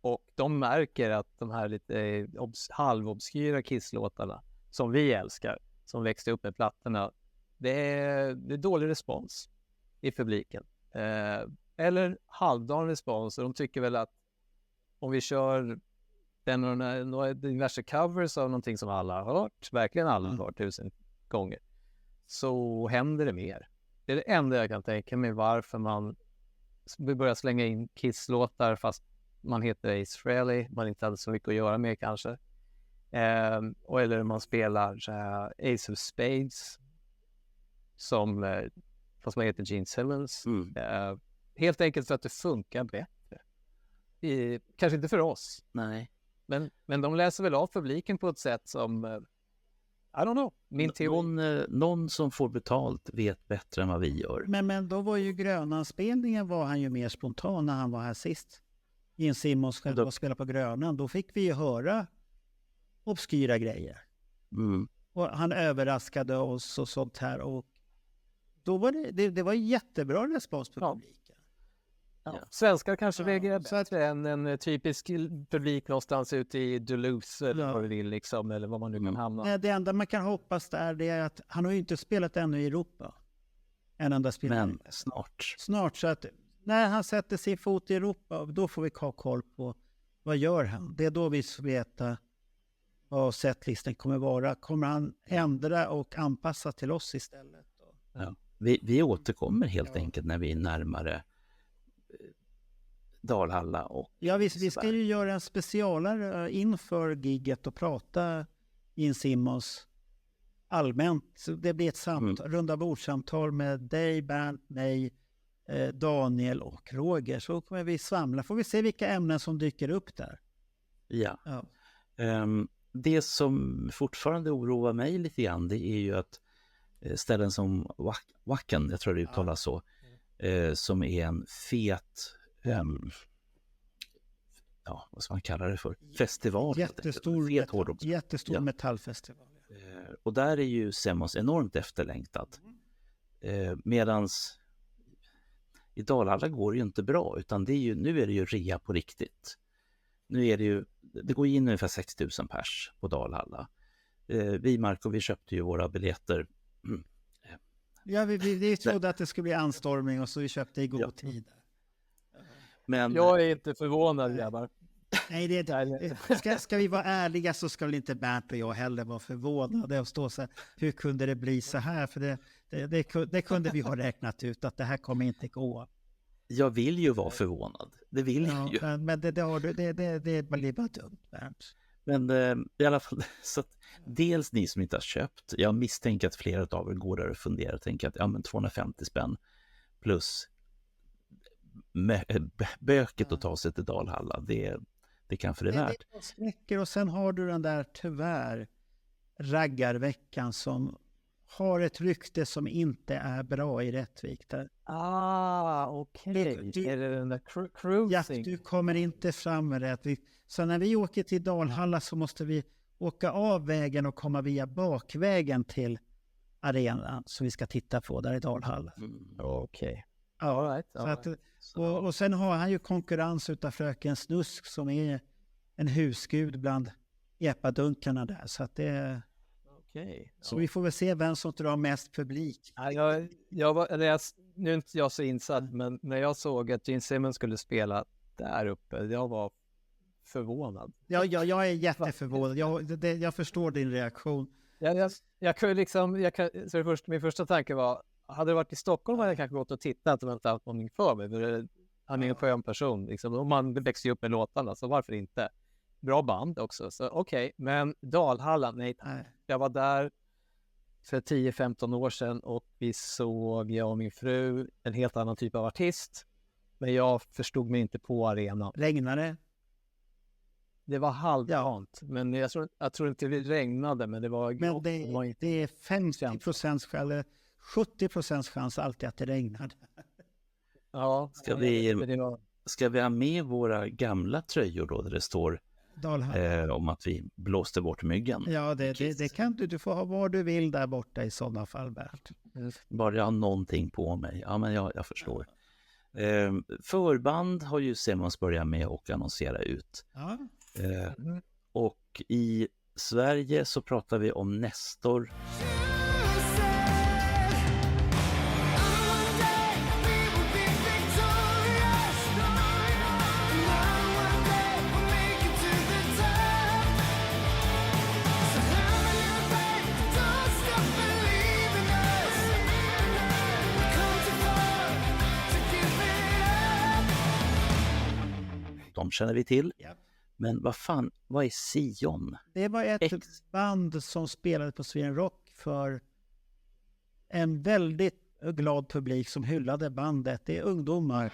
Och de märker att de här lite halvobskyra Kiss-låtarna som vi älskar, som växte upp med plattorna, det är dålig respons i publiken. Eller halvdan respons, och de tycker väl att om vi kör diverse covers av någonting som alla har hört, verkligen alla har hört 1000 gånger, så händer det mer. Det är det enda jag kan tänka mig varför man börjar slänga in Kiss-låtar fast man heter Ace Frehley, man inte hade så mycket att göra med kanske. Eller man spelar Ace of Spades fast man heter Gene Simmons. Helt enkelt för att det funkar bättre. Kanske inte för oss. Nej. Men de läser väl av publiken på ett sätt som I don't know. Min teori. Någon som får betalt vet bättre än vad vi gör. Men då var ju Grönan-spelningen var han ju mer spontan när han var här sist. Gene Simmons själv spelade på Grönan. Då fick vi ju höra obskyra grejer. Mm. Och han överraskade oss och sånt här. Och då var det var jättebra respons på publiken. Ja. Svenskar kanske reagerar bättre än en typisk publik någonstans ute i Duluth eller vad vi vill liksom, eller vad man nu kan hamna. Det enda man kan hoppas där det är att han har ju inte spelat ännu i Europa. En enda spelare. Men snart. Snart, så att när han sätter sin fot i Europa, då får vi ha koll på vad gör han. Det är då vi får veta vad setlistan kommer vara. Kommer han ändra och anpassa till oss istället? Ja. Vi återkommer helt enkelt när vi är närmare Dalhalla och vi ska ju göra en specialare inför gigget och prata Gene Simmons allmänt. Så det blir ett runda bordssamtal med dig, Bernt, mig, Daniel och Roger. Så kommer vi svamla. Får vi se vilka ämnen som dyker upp där. Ja. Det som fortfarande oroar mig lite grann, det är ju att ställen som Wacken, jag tror det uttalas så, som är en fet vad ska man kalla det för? Festival. Jättestor metallfestival. Och där är ju Simmons enormt efterlängtad. Medans i Dalhalla går det ju inte bra, utan nu är det ju rea på riktigt. Nu är det går in ungefär 60 000 pers på Dalhalla. Vi köpte ju våra biljetter. Ja, vi trodde att det skulle bli anstormning och så vi köpte i god tid. Men jag är inte förvånad, grabbar. Nej, ska vi vara ärliga så ska väl inte Bernt och jag heller vara förvånade och stå så här, hur kunde det bli så här? För det kunde vi ha räknat ut att det här kommer inte gå. Jag vill ju vara förvånad. Det vill jag ju. Men det blir bara dumt, Bernt. Men i alla fall, så att dels ni som inte har köpt, jag misstänker att flera av er går där och funderar och tänker att 250 spänn plus böket att ta sig till Dalhalla, det kanske det är värt. Det och sen har du den där tyvärr raggarveckan som har ett rykte som inte är bra i Rättvik där. Okej. Är det den där cruising? Ja, du kommer inte fram med Rättvik. Så när vi åker till Dalhalla så måste vi åka av vägen och komma via bakvägen till arenan som vi ska titta på där i Dalhalla. Okej. Ja, all right. Och sen har han ju konkurrens utav Fröken Snusk som är en husgud bland epadunkarna där. Så att det Så vi får väl se vem som drar mest publik. Nu är inte jag så insatt, men när jag såg att Gene Simmons skulle spela där uppe, jag var förvånad. Ja, jag är jätteförvånad. Jag förstår din reaktion. Min första tanke var, hade det varit i Stockholm hade jag kanske gått och tittat och inte haft någonting för mig. Han är en skön person. Liksom. Och man växer ju upp med låtarna, så varför inte? Bra band också. Så okej. Men Dalhalla, nej. Jag var där för 10-15 år sedan och vi såg, jag och min fru, en helt annan typ av artist. Men jag förstod mig inte på arenan. Regnade det? Det var halvdant. Men jag tror inte det regnade, men det var... Men det är 50% eller 70% chans alltid att det regnar. Ja. Ska vi ha med våra gamla tröjor då där det står om att vi blåste bort myggen? Ja, det kan du. Du får ha vad du vill där borta i sådana fall, Bert. Bara jag har någonting på mig. Ja, men jag förstår. Förband har ju Simmons börjat med och annonsera ut. Ja. Och i Sverige så pratar vi om Nestor. De känner vi till. Ja. Men vad är Sion? Det var ett band som spelade på Sweden Rock för en väldigt glad publik som hyllade bandet. Det är ungdomar.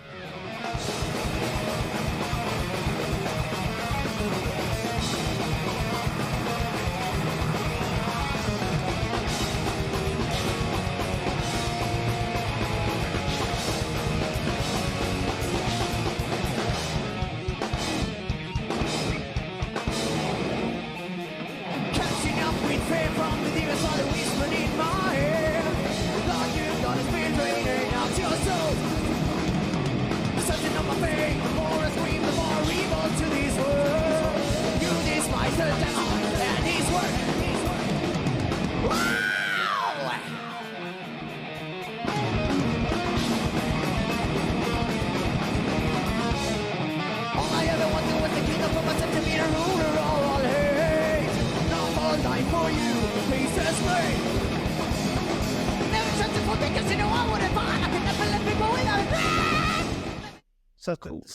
Så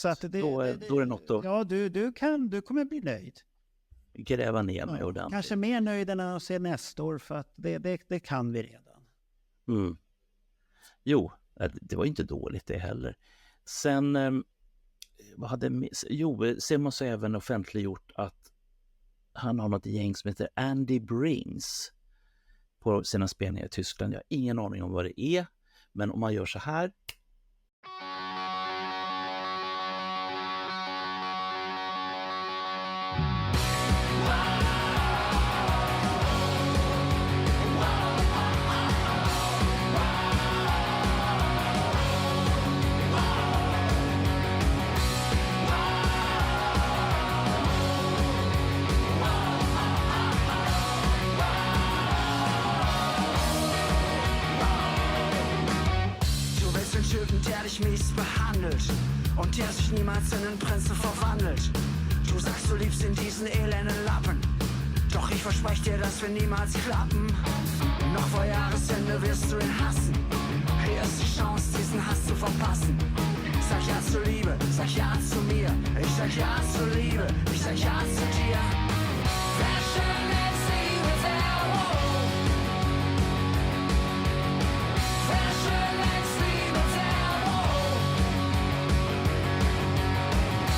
att då är det något att... Ja, du kommer bli nöjd. Gräva ner mig ordentligt. Kanske mer nöjd än att se nästa år, för att det kan vi redan. Mm. Jo, det var inte dåligt det heller. Sen, Simmons har även offentliggjort att han har något gäng som heter Andy Brings på sina spelningar i Tyskland. Jag har ingen aning om vad det är, men om man gör så här. Der dich mies behandelt und der sich niemals in einen Prinzen verwandelt. Du sagst, du liebst in diesen elenden Lappen, doch ich verspreche dir, das wird niemals klappen. Noch vor Jahresende wirst du ihn hassen. Hier ist die Chance, diesen Hass zu verpassen. Sag ja zur Liebe, sag ja zu mir. Ich sag ja zur Liebe, ich sag ja zu dir. Wer schön ist, Liebe, der wer schön ist, Liebe, der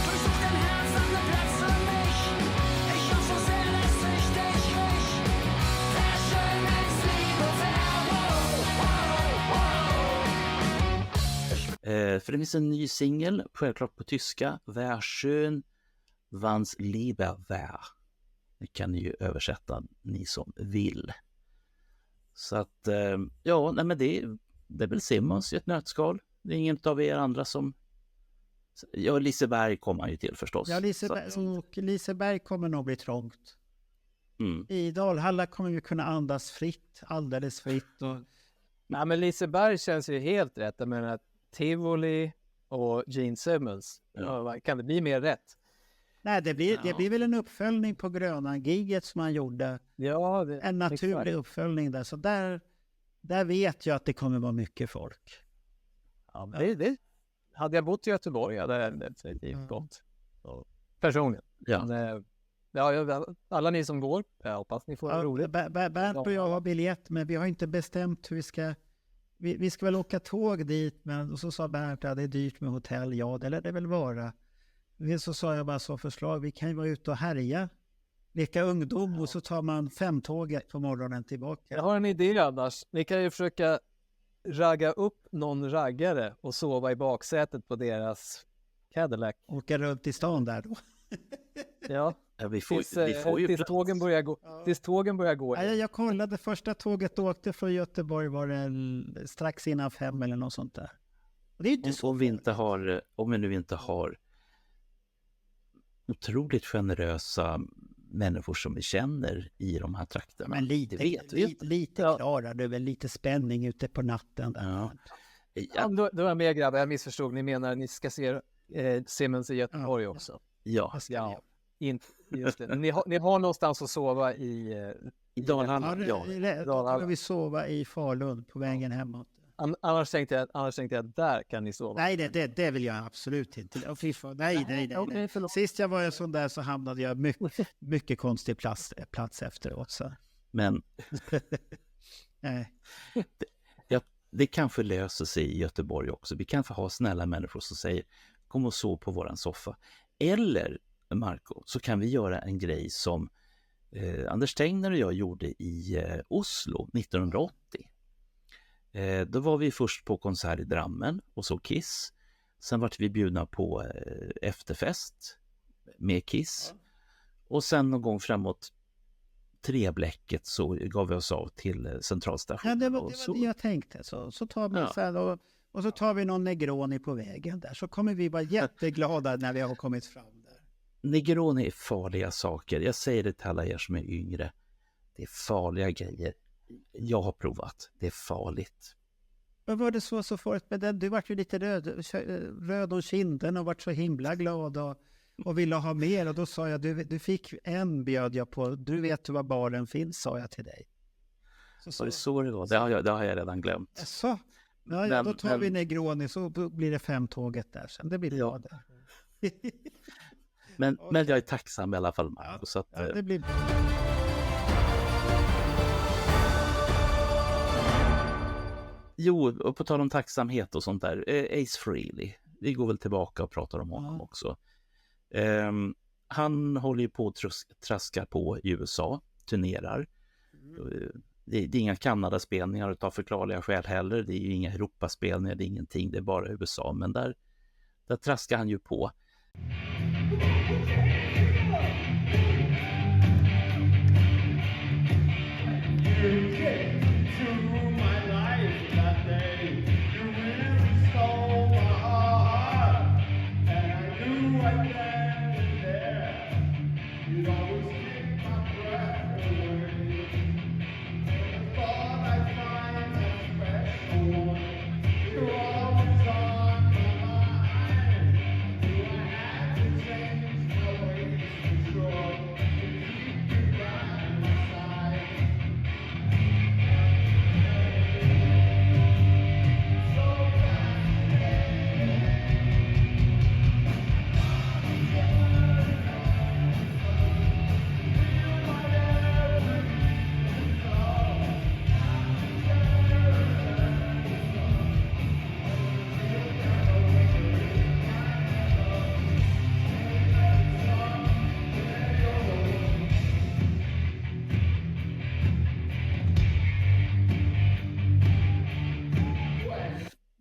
durchsuch dein Herz an der Plätze mich. Ich hoffe so sehr, dass ich dich krieg. Wer schön ist, Liebe, För det finns en ny singel, självklart på tyska. Wer schön wann's lieber wär. Det kan ni ju översätta, ni som vill. Så att, men det är väl Simmons i ett nötskal. Det är ingen av er andra som... Ja, Liseberg kommer ju till förstås. Ja, Liseberg kommer nog bli trångt. I Dalhalla kommer vi kunna andas fritt, alldeles fritt. Nej, men Liseberg känns ju helt rätt. Jag menar, Tivoli och Gene Simmons. Ja. Kan det bli mer rätt? Nej, det blir väl en uppföljning på Grönan-giget som man gjorde. Ja, en naturlig uppföljning där. Så där vet jag att det kommer vara mycket folk. Ja, det hade jag bott i Göteborg hade jag definitivt gått. Personligen. Ja. Men, alla ni som går, jag hoppas ni får roligt. Bernt och jag har biljett, men vi har inte bestämt hur vi ska... Vi ska väl åka tåg dit, men och så sa Bernt att det är dyrt med hotell. Ja, det lär det väl vara. Så sa jag bara som förslag, vi kan ju vara ute och härja, leka ungdom och så tar man 5-tåget på morgonen tillbaka. Jag har en idé annars. Ni kan ju försöka ragga upp någon raggare och sova i baksätet på deras Cadillac. Åka runt i stan där då. Ja. Vi får ju tills tågen börjar gå. Tills tågen börjar gå. Ja, jag kollade, första tåget åkte från Göteborg var det strax innan 5 eller något sånt där. Och det är inte om vi nu inte har otroligt generösa människor som vi känner i de här trakterna. Men lite klarar du väl lite spänning ute på natten där. Ja, då är med grabbar, jag missförstod. Ni menar att ni ska se Simmons i Göteborg också? Ja. Just det. Ni har någonstans att sova i Dalarna. Då vi sova i Falun på vägen hemåt. Annars tänkte jag där kan ni sova. Nej, det vill jag absolut inte. Nej. Okay, sist jag var sån där så hamnade jag mycket konstig plats efteråt. Så. Men nej. Det kanske löser sig i Göteborg också. Vi kan få ha snälla människor som säger kom och sov på våran soffa. Eller Marco, så kan vi göra en grej som Anders Tegner och jag gjorde i Oslo 1980. Då var vi först på konsert i Drammen och så Kiss. Sen var vi bjudna på efterfest med Kiss. Och sen någon gång framåt Trebläcket så gav vi oss av till centralstationen. Ja, det var det jag tänkte. Så tar vi så här och så tar vi någon Negroni på vägen där. Så kommer vi vara jätteglada när vi har kommit fram där. Negroni är farliga saker. Jag säger det till alla er som är yngre. Det är farliga grejer. Jag har provat. Det är farligt. Vad var det så farligt med den? Du var ju lite röd om kinden och vart så himla glad och ville ha mer. Och då sa jag, du fick bjöd jag på. Du vet var baren finns, sa jag till dig. Så det så det var. Det har jag redan glömt. Så. Ja, då tar vi Negroni så blir det 5-tåget där sen. Det blir bra där. Men jag är tacksam i alla fall. Så att, det blir bra. Jo, och på tal om tacksamhet och sånt där. Ace Frehley. Vi går väl tillbaka och pratar om honom också. Han håller ju på att traska på i USA. Turnerar. Det är inga Kanadaspelningar utav förklarliga skäl heller. Det är ju inga Europaspelningar, det är ingenting. Det är bara USA. Men där traskar han ju på.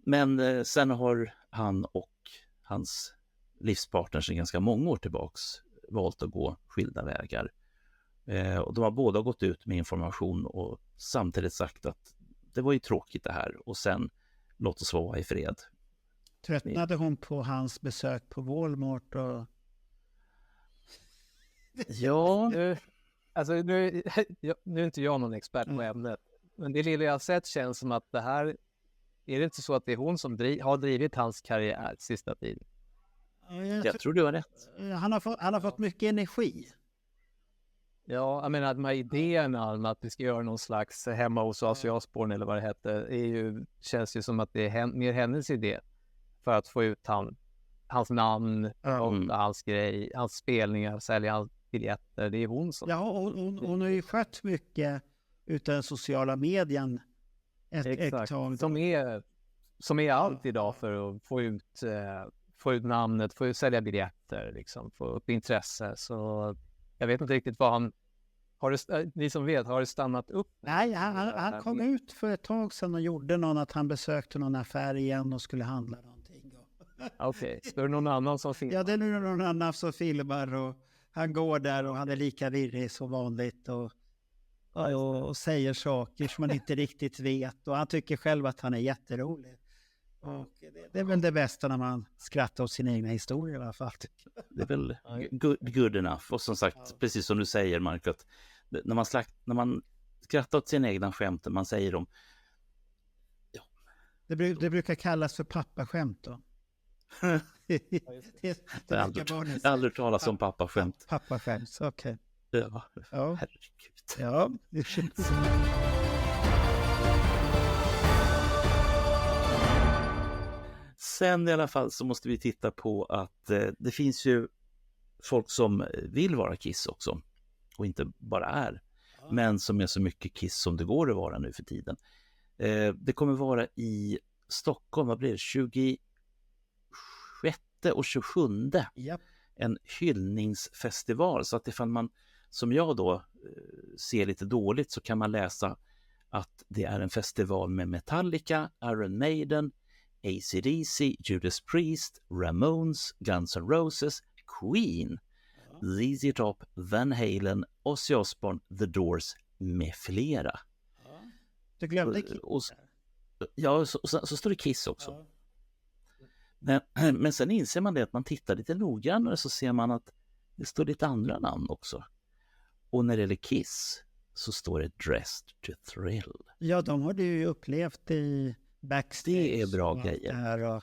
Men sen har han och hans livspartner sedan ganska många år tillbaks valt att gå skilda vägar. Och de har båda gått ut med information och samtidigt sagt att det var ju tråkigt det här. Och sen låt oss vara i fred. Tröttnade hon på hans besök på Walmart? Och... Ja. Alltså nu är inte jag någon expert på ämnet. Men det lilla jag har sett känns som att det här... Är det inte så att det är hon som har drivit hans karriär sista tiden? Jag tror du har rätt. Han har fått mycket energi. Ja, jag menar de här idéerna om att vi ska göra någon slags hemma hos Asiaspåren eller vad det heter känns ju som att det är mer hennes idé för att få ut hans namn och hans grej, hans spelningar, sälja hans biljetter. Det är hon som... Ja, hon har ju skött mycket utav den sociala medien. Exakt, som är allt idag för att få ut namnet, få sälja biljetter, liksom, få upp intresse. Så jag vet inte riktigt vad han... Ni som vet, har det stannat upp? Nej, han kom ut för ett tag sedan och gjorde att han besökte någon affär igen och skulle handla någonting. Okej, så är det någon annan som filmar? Ja, det är nu någon annan som filmar och han går där och han är lika virrig som vanligt och säger saker som man inte riktigt vet. Och han tycker själv att han är jätterolig. Och det är väl det bästa när man skrattar åt sin egna historia i alla fall. Det är väl good enough. Och som sagt, precis som du säger, Mark, att när man skrattar åt sina egna skämt, man säger dem. Ja. Det brukar kallas för pappaskämt då. Jag har aldrig talat om pappaskämt. Pappaskämt, okej. Ja, herregud. Ja. Sen i alla fall så måste vi titta på att det finns ju folk som vill vara Kiss också och inte bara är, men som är så mycket Kiss som det går att vara nu för tiden. Det kommer vara i Stockholm, vad blir det? 26 och 27 en hyllningsfestival, så att ifall man som jag då ser lite dåligt så kan man läsa att det är en festival med Metallica, Iron Maiden, AC/DC, Judas Priest, Ramones, Guns N' Roses, Queen, ZZ Top, Van Halen, Ozzy Osbourne, The Doors med flera. Du glömde Kiss. Ja, så står det Kiss också. Men sen inser man det att man tittar lite noggrannare så ser man att det står lite andra namn också. Och när det gäller Kiss så står det Dressed to Thrill. Ja, de har du ju upplevt i backstage. Det är bra grejer.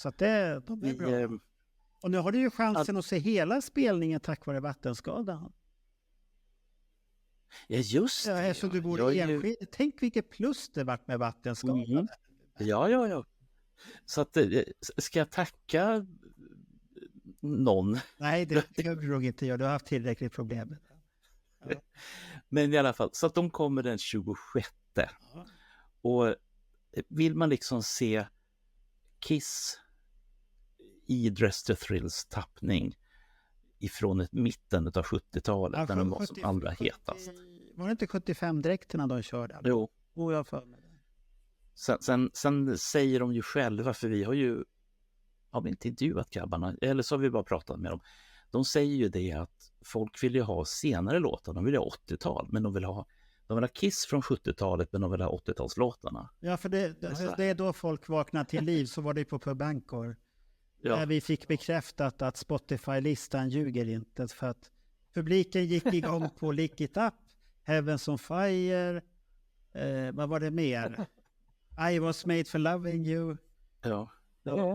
Så att de är bra. Och nu har du ju chansen att se hela spelningen tack vare vattenskadan. Ja, just det. Ja, så du bor enskild. Tänk vilket plus det varit med vattenskadan. Ja. Så att, ska jag tacka någon? Nej, det kan du nog inte göra. Du har haft tillräckligt problem. Ja. Men i alla fall, så att de kommer den 26. Ja. Och vill man liksom se Kiss i Dress to Thrills tappning ifrån mitten av 70-talet när de var som allra hetast. Var det inte 75-dräkterna de körde? Jo. Jag för mig. Sen säger de ju själva, för vi har vi inte intervjuat grabbarna, eller så har vi bara pratat med dem. De säger ju det att folk vill ju ha senare låtar, de vill ha 80-tal, men de vill ha Kiss från 70-talet, men de vill ha 80-talslåtarna. Ja, för det är då folk vaknar till liv, så var det på Pub Angkor. Där vi fick bekräftat att Spotify-listan ljuger inte, för att publiken gick igång på Lick It Up, Heavens on Fire, vad var det mer? I Was Made for Loving You. Ja.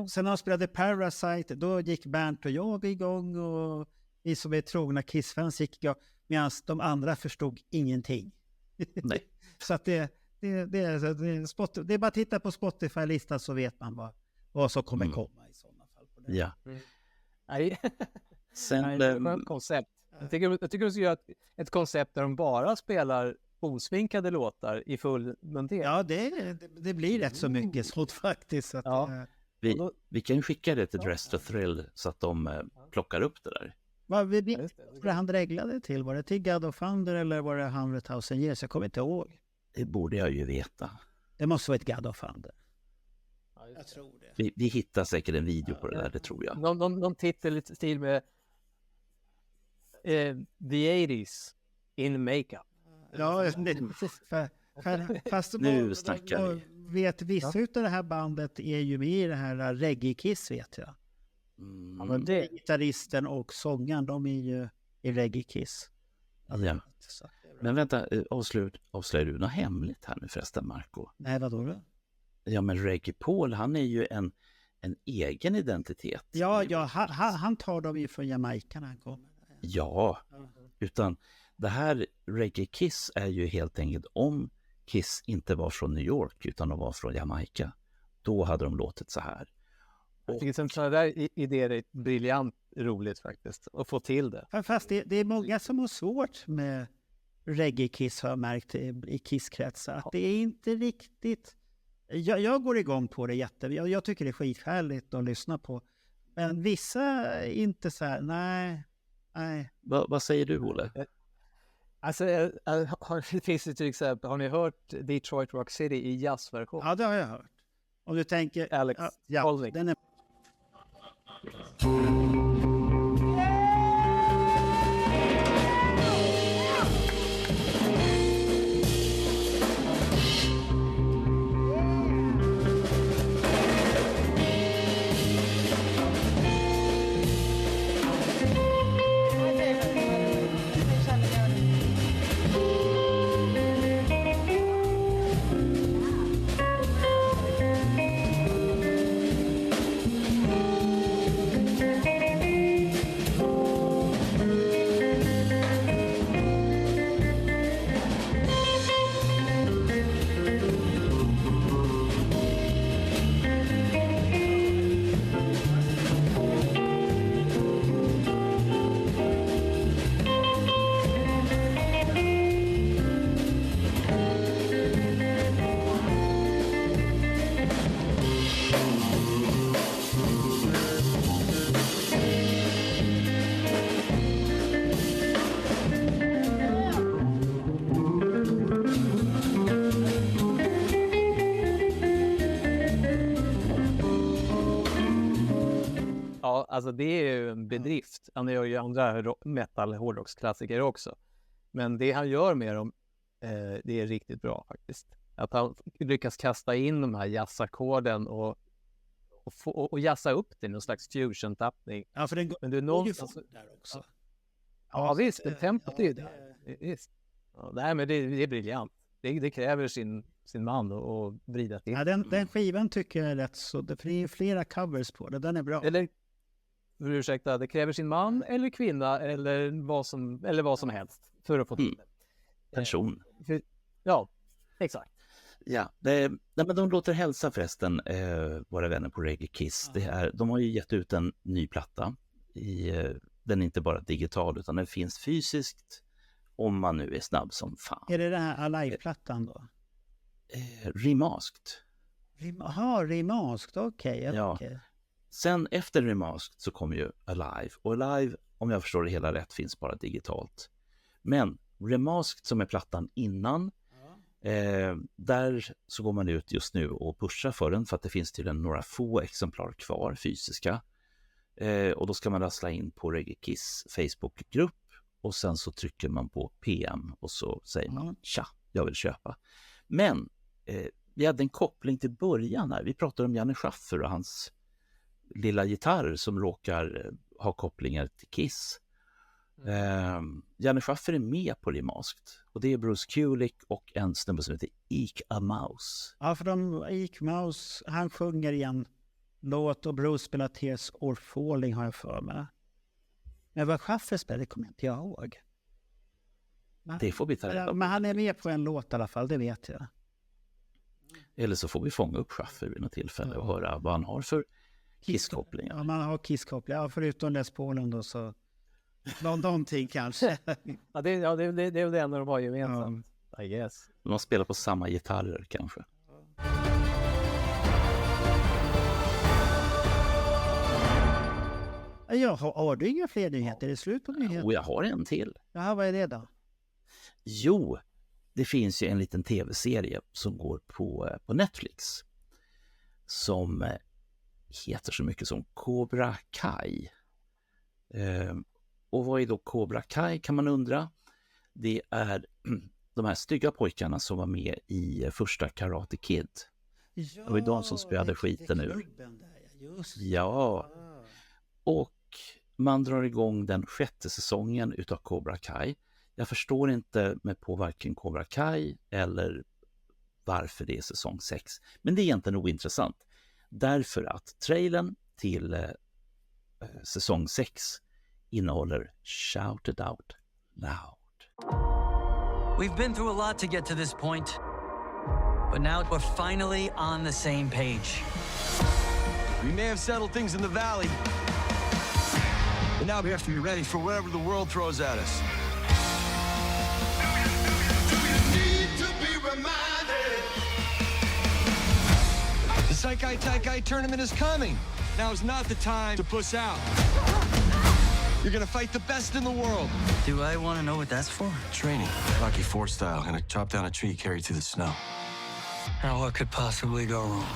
Sen när de spelade Parasite, då gick Bernt och jag igång, och vi som är trogna Kiss-fans gick igång, medan de andra förstod ingenting. Nej. Så att det är bara att titta på Spotify-listan, så vet man vad som kommer komma i sådana fall. På det. Ja. Nej. Sen, det är ett skönt koncept. Jag tycker de ska göra ett koncept där de bara spelar osvinkade låtar i full munter. Ja, det blir rätt så mycket sånt faktiskt. Att, vi kan skicka det till Dress to Thrill så att de plockar upp det där. Vad det han dreglade till? Var det till God of Thunder eller var det 100 000 years? Jag kommer inte ihåg. Det borde jag ju veta. Det måste vara ett God of Thunder. Jag tror det. Vi hittar säkert en video på det där, det tror jag. Någon titel i stil med The 80s in makeup. Ja, fast nu snackar vi. Vet vissa utav det här bandet är ju med i det här Reggae Kiss, vet jag. Ja, men det gitarristen och sångaren, de är ju i Reggae Kiss. Ja. Men vänta, avslöjar du något hemligt här nu förresten, Marco? Nej, vadå då? Ja, men Reggae Paul, han är ju en egen identitet. Ja, han tar dem ju från Jamaica när han kommer. Ja, utan det här Reggae Kiss är ju helt enkelt, om Kiss inte var från New York utan de var från Jamaica, då hade de låtit så här. Jag tycker att sådana där idéer är briljant roligt faktiskt, att få till det. Fast det är många som har svårt med Reggae Kiss, har jag märkt i Kiss-kretsar. Att det är inte riktigt... Jag går igång på det jag tycker det är skithärligt att lyssna på. Men vissa är inte så här, nej. Vad säger du, Olle? Alltså, det finns ju till exempel, har ni hört Detroit Rock City i jazzversion? Ja, det har jag hört. Om du tänker... Alex Colvin. Den är... Alltså det är ju en bedrift. Han gör ju andra metal hårdrocksklassiker också. Men det han gör med dem, det är riktigt bra faktiskt. Att han lyckas kasta in de här jazzackorden och jazza upp det i någon slags fusion-tappning. Ja, för den går, men det är någonstans där också. Ja, visst. Tempot är ju där. Visst. Ja, nej, men det är briljant. det kräver sin man att vrida till. Ja, den skivan tycker jag är rätt så, för det är flera covers på det, den är bra. Eller, ursäkta, det kräver sin man eller kvinna eller vad som helst för att få till det. Person. Ja, exakt. Ja, nej, men de låter hälsa förresten våra vänner på Reggae Kiss. De har ju gett ut en ny platta. Den är inte bara digital utan den finns fysiskt om man nu är snabb som fan. Är det den här Alive-plattan då? Remasked. Remasked, okej. Ja. Sen efter Remasked så kommer ju Alive. Och Alive, om jag förstår det hela rätt, finns bara digitalt. Men Remasked som är plattan innan, där så går man ut just nu och pushar för den för att det finns tydligen några få exemplar kvar fysiska. Och då ska man rassla in på Reggae Kiss Facebookgrupp och sen så trycker man på PM och så säger man tja, jag vill köpa. Men vi hade en koppling till början här. Vi pratade om Janne Schaffer och hans lilla gitarr som råkar ha kopplingar till Kiss. Janne Schaffer är med på Remasked och det är Bruce Kulick och en snubbe som heter Eek A Mouse. Ja, för Eek Mouse, han sjunger i en låt och Bruce spelar Tears Are Falling har jag för mig. Men vad Schaffer spelar, det kommer inte jag ihåg. Det får vi ta reda på. Men han är med på en låt i alla fall, det vet jag. Eller så får vi fånga upp Schaffer vid något tillfälle och höra vad han har för Kiss-kopplingar. Ja, man har Kiss-kopplingar. Ja, förutom Les Paulen då så... Någonting kanske. Ja, det är det enda de har gemensamt. I guess. De spelar på samma gitarrer kanske. Ja, har du inga fler nyheter? Är det slut på nyheter? Och jag har en till. Jaha, vad är det då? Jo, det finns ju en liten tv-serie som går på Netflix som heter så mycket som Cobra Kai. Och vad är då Cobra Kai kan man undra? Det är de här stygga pojkarna som var med i första Karate Kid. Ja, det var ju de som spelade skiten ur. Ja. Och man drar igång den 6:e säsongen utav Cobra Kai. Jag förstår inte med på varken Cobra Kai eller varför det är säsong 6. Men det är egentligen ointressant. Därför att trailern till säsong 6 innehåller Shout It Out Loud. We've been through a lot to get to this point. But now we're finally on the same page. We may have settled things in the valley. But now we have to be ready for whatever the world throws at us. The Saikai Taikai tournament is coming. Now is not the time to puss out. You're gonna fight the best in the world. Do I want to know what that's for? Training, Rocky IV style. Gonna chop down a tree carried through the snow. Now what could possibly go wrong?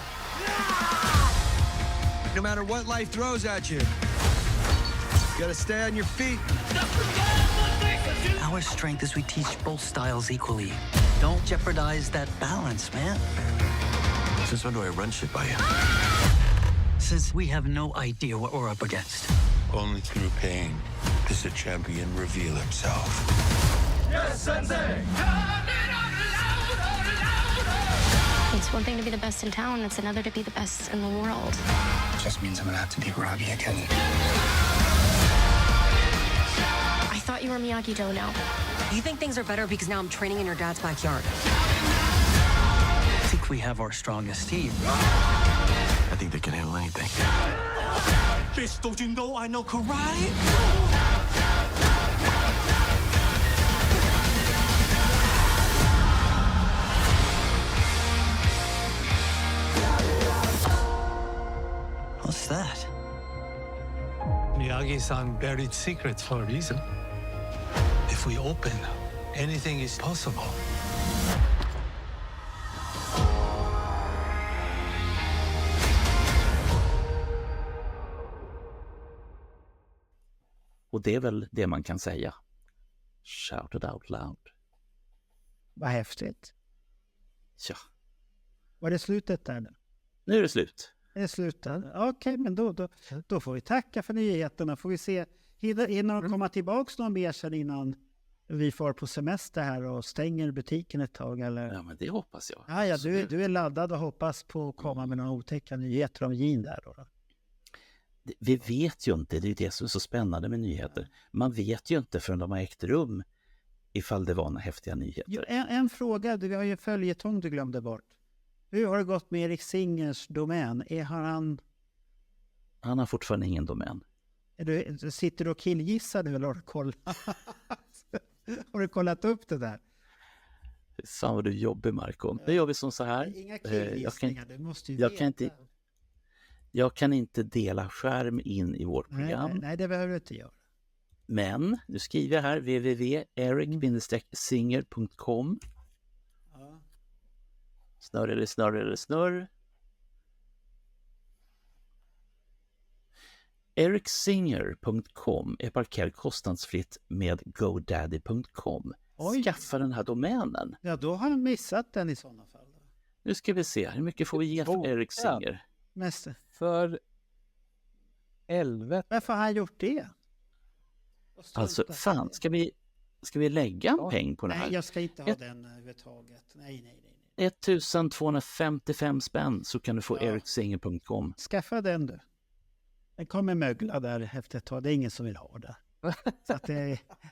No matter what life throws at you, you gotta stay on your feet. Our strength is we teach both styles equally. Don't jeopardize that balance, man. Since when do I run shit by you? Since we have no idea what we're up against. Only through pain does the champion reveal himself. Yes, Sensei! It's one thing to be the best in town, it's another to be the best in the world. Just means I'm gonna have to beat Robbie again. I thought you were Miyagi-Do now. You think things are better because now I'm training in your dad's backyard? I think we have our strongest team. I think they can handle anything. Bitch, don't you know I know karate? What's that? Miyagi-san buried secrets for a reason. If we open, anything is possible. Och det är väl det man kan säga. Shout it out loud. Vad häftigt. Ja. Var det slutet där nu? Nu är det slut. Är det slutet? Okej, men då får vi tacka för nyheterna. Får vi se. Hinner de komma tillbaka någon mer sen innan vi får på semester här och stänger butiken ett tag eller? Ja, men det hoppas jag. Ja, du är laddad och hoppas på att komma med några otäcka nyheter om gin där då? Vi vet ju inte, det är det som är så spännande med nyheter. Man vet ju inte förrän de har ägt rum ifall det var några häftiga nyheter. Jo, en fråga, vi har ju en följetong du glömde bort. Hur har det gått med Erik Singers domän? Han har fortfarande ingen domän. Sitter du och killgissar nu eller har du kollat? Har du kollat upp det där? Fan vad du jobbar, Marco. Det gör vi som så här. Inga killgissningar, du måste ju jag kan inte dela skärm in i vårt program. Nej, det behöver du inte göra. Men nu skriver jag här www.eric-singer.com. Snurr. ericsinger.com är parkerat kostnadsfritt med godaddy.com. Skaffa den här domänen. Ja, då har han missat den i sådana fall. Nu ska vi se, hur mycket får vi ge för Eric Singer? För 11. Varför har han gjort det? Alltså, fan, ska vi lägga en peng på det här? Nej, jag ska inte ha den överhuvudtaget. Nej. 1255 spänn så kan du få ericsinger.com. Skaffa den du. Den kommer mögla där efter ett tag. Det är ingen som vill ha det. Så att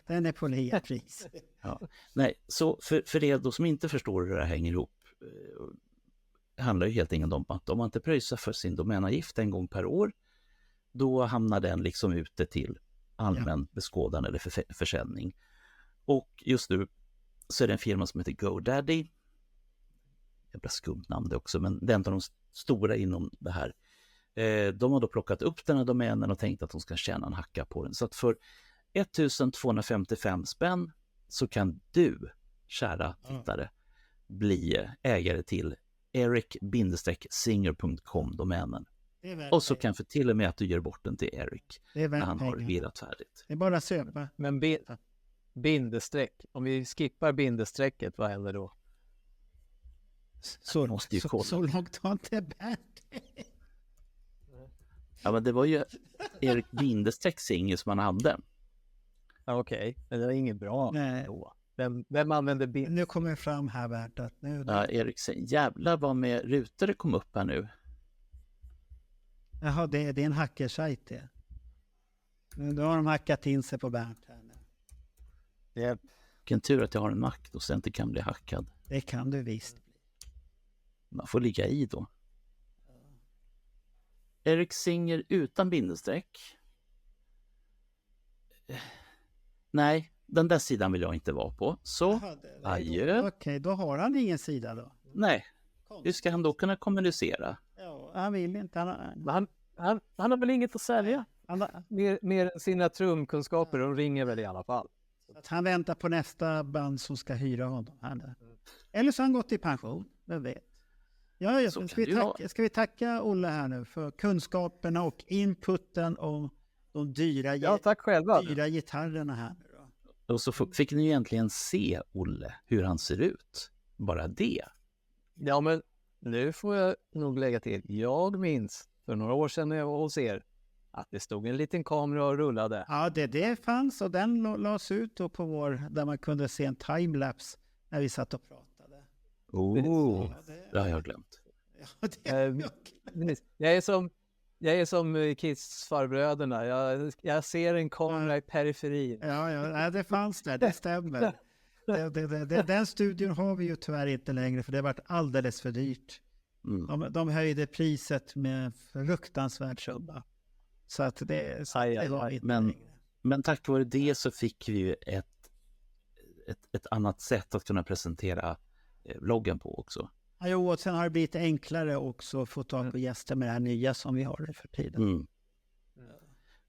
den är på pris. Ja. Nej, så för er då som inte förstår hur det här hänger ihop, handlar ju helt enkelt om att om man inte pröjsar för sin domänavgift en gång per år, då hamnar den liksom ute till allmän beskådan eller försäljning. Och just nu så är det en firma som heter GoDaddy. Jävla skumt namn det också, men det är en av de stora inom det här. De har då plockat upp den här domänen och tänkt att de ska tjäna en hacka på den. Så att för 1255 spänn så kan du, kära tittare, bli ägare till eric-singer.com domänen. Och så kanske till och med att du ger bort den till Eric när han har virat färdigt. Det är bara att söpa. Men bindestreck, om vi skippar bindestrecket, vad händer då? Så långt har inte Bert. Ja, men det var ju Erik Bindestreck-Singer som han hade. Okej, men det var inget bra. Nej. Vem använder bind? Nu kommer jag fram här, Bert. Att nu... Ja, Erik, jävlar vad med rutor det kom upp här nu. Jaha, det är en hackersajt det. Då har de hackat in sig på Bernt här nu. Yep. Vilken tur att jag har en Mac då så jag inte kan bli hackad. Det kan du visst. Man får ligga i då. Erik Singer utan bindestreck. Nej, den där sidan vill jag inte vara på. Så, adjö. Okej, då har han ingen sida då. Nej, hur ska han då kunna kommunicera? Ja, han vill inte. Han har väl inget att sälja? Mer sina trumkunskaper, de ringer väl i alla fall. Att han väntar på nästa band som ska hyra honom. Eller så har han gått i pension, vem vet. Ja, ska vi tacka Olle här nu för kunskaperna och inputen om de dyra, tack själva. Dyra gitarrerna här nu då. Och så fick ni egentligen se Olle, hur han ser ut. Bara det. Ja, men nu får jag nog lägga till. Jag minns för några år sedan när jag var hos er att det stod en liten kamera och rullade. Ja, det fanns och den lades ut då på där man kunde se en timelapse när vi satt och pratade. Det har jag glömt. Ja, det har jag glömt. Jag är som Kiss-farbröderna. Jag ser en kamera i periferin. Ja, det fanns där. Det stämmer. Den studion har vi ju tyvärr inte längre för det har varit alldeles för dyrt. De höjde priset med fruktansvärt summa. Så att det var inte längre. Men tack vare det så fick vi ju ett annat sätt att kunna presentera vloggen på också. Jo, och sen har det blivit enklare också att få tag på gäster med det här nya som vi har för tiden.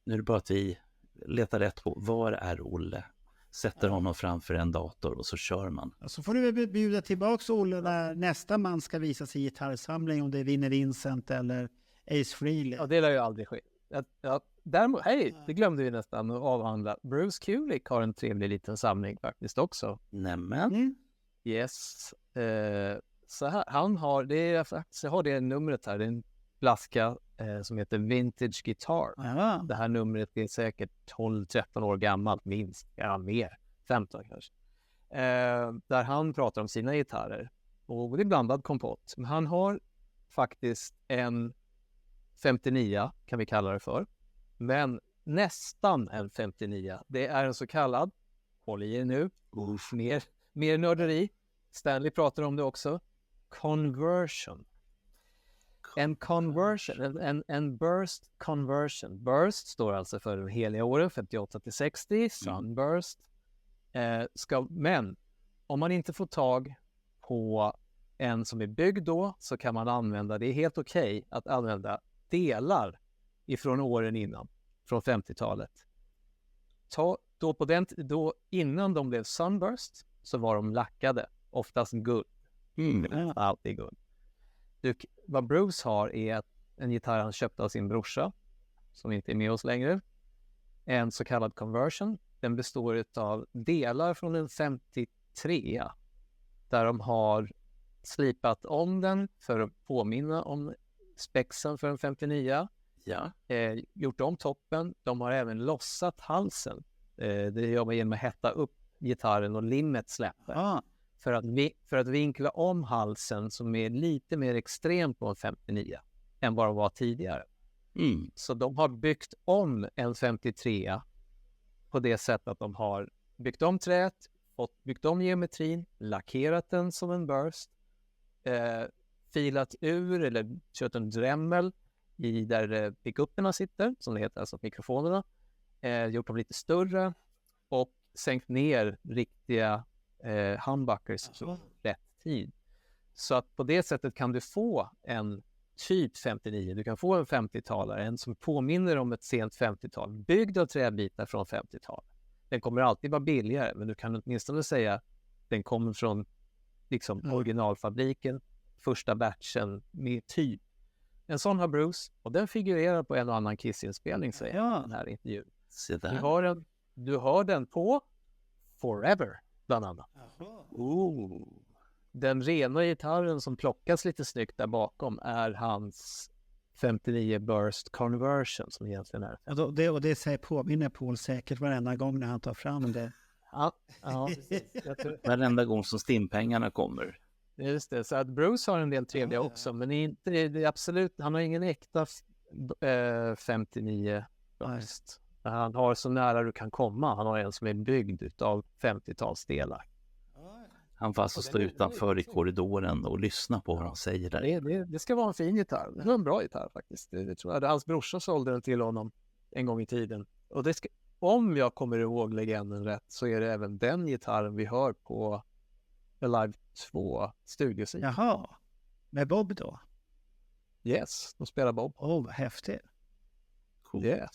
Nu är det bara att vi letar rätt på var är Olle, sätter honom framför en dator och så kör man. Så får du bjuda tillbaka Olle när nästa man ska visa sig i gitarrsamling, om det är Vinnie Vincent eller Ace Frehley. Ja, det lär ju aldrig ske. Däremot, det glömde vi nästan att avhandla. Bruce Kulick har en trevlig liten samling faktiskt också. Nämen. Yes. Så här, jag har det numret här. Det är en flaska som heter Vintage Guitar. Ja. Det här numret är säkert 12-13 år gammalt minst. Ja, mer. 15 kanske. Där han pratar om sina gitarrer. Och det är blandad kompott. Men han har faktiskt en 59 kan vi kalla det för. Men nästan en 59. Det är en så kallad, håll i er nu, mer nörderi. Stanley pratar om det också. Conversion. En conversion, en burst conversion. Burst står alltså för de heliga åren, 58-60, sunburst. Men om man inte får tag på en som är byggd då, så kan man använda, det är helt okej att använda delar ifrån åren innan, från 50-talet. Då innan de blev sunburst så var de lackade, oftast guld. Alltid guld. Vad Bruce har är en gitarr han köpte av sin brorsa, som inte är med oss längre. En så kallad conversion. Den består av delar från en 53, där de har slipat om den för att påminna om spexen för en 59. Ja. Gjort om toppen. De har även lossat halsen. Det gör man genom att hetta upp gitarren och limmet släpper. För att vinkla om halsen som är lite mer extrem på en 59 än vad de var tidigare. Så de har byggt om en 53 på det sättet att de har byggt om träet, byggt om geometrin, lackerat den som en burst, filat ur eller kört en dremel i där pick-upperna sitter, som det heter, alltså mikrofonerna, gjort dem lite större och sänkt ner riktiga humbuckers på rätt tid. Så att på det sättet kan du få en typ 59, du kan få en 50-talare, en som påminner om ett sent 50-tal, byggd av träbitar från 50-talet. Den kommer alltid vara billigare, men du kan åtminstone säga den kommer från liksom originalfabriken, första batchen med typ. En sån har Bruce, och den figurerar på en och annan Kiss-inspelning, säger den här intervjun. Du har den på Forever, bland annat. Den rena gitarren som plockas lite snyggt där bakom är hans 59 Burst Conversion, som egentligen är. Och det påminner Paul säkert varenda gång när han tar fram det. Ja, Varenda gång som stimpengarna kommer. Just det, så att Bruce har en del trevliga också, men inte, det är absolut, han har ingen äkta 59 Burst. Han har så nära du kan komma. Han har en som är byggd av 50-talsdelar. Han får alltså stå utanför i korridoren och lyssna på vad han säger där. Det ska vara en fin gitarr. Det är en bra gitarr faktiskt. Det tror jag. Hans brorsa sålde den till honom en gång i tiden. Och om jag kommer ihåg legenden rätt, så är det även den gitarren vi hör på Alive 2 studiosidan. Jaha, med Bob då? Yes, de spelar Bob. Vad häftigt. Coolt. Yeah.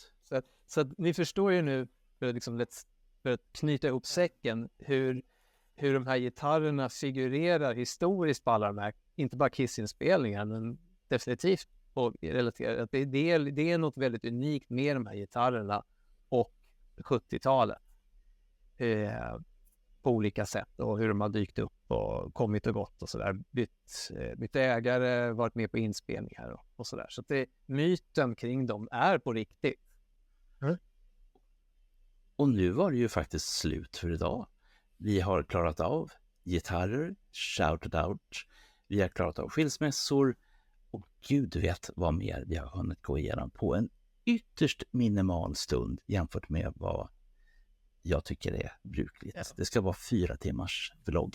Så att ni förstår ju nu, för att knyta ihop säcken, hur de här gitarrerna figurerar historiskt på alla de här, inte bara Kiss-inspelningar, men definitivt relaterat. Det är något väldigt unikt med de här gitarrerna och 70-talet på olika sätt, och hur de har dykt upp och kommit och gått och sådär, bytt ägare, varit med på inspelningar och sådär. Så att myten kring dem är på riktigt. Och nu var det ju faktiskt slut för idag. Vi har klarat av gitarrer, shouted out, vi har klarat av skilsmässor, och gud vet vad mer vi har hunnit gå igenom på en ytterst minimal stund jämfört med vad jag tycker är brukligt. Ja. Det ska vara 4 timmars vlogg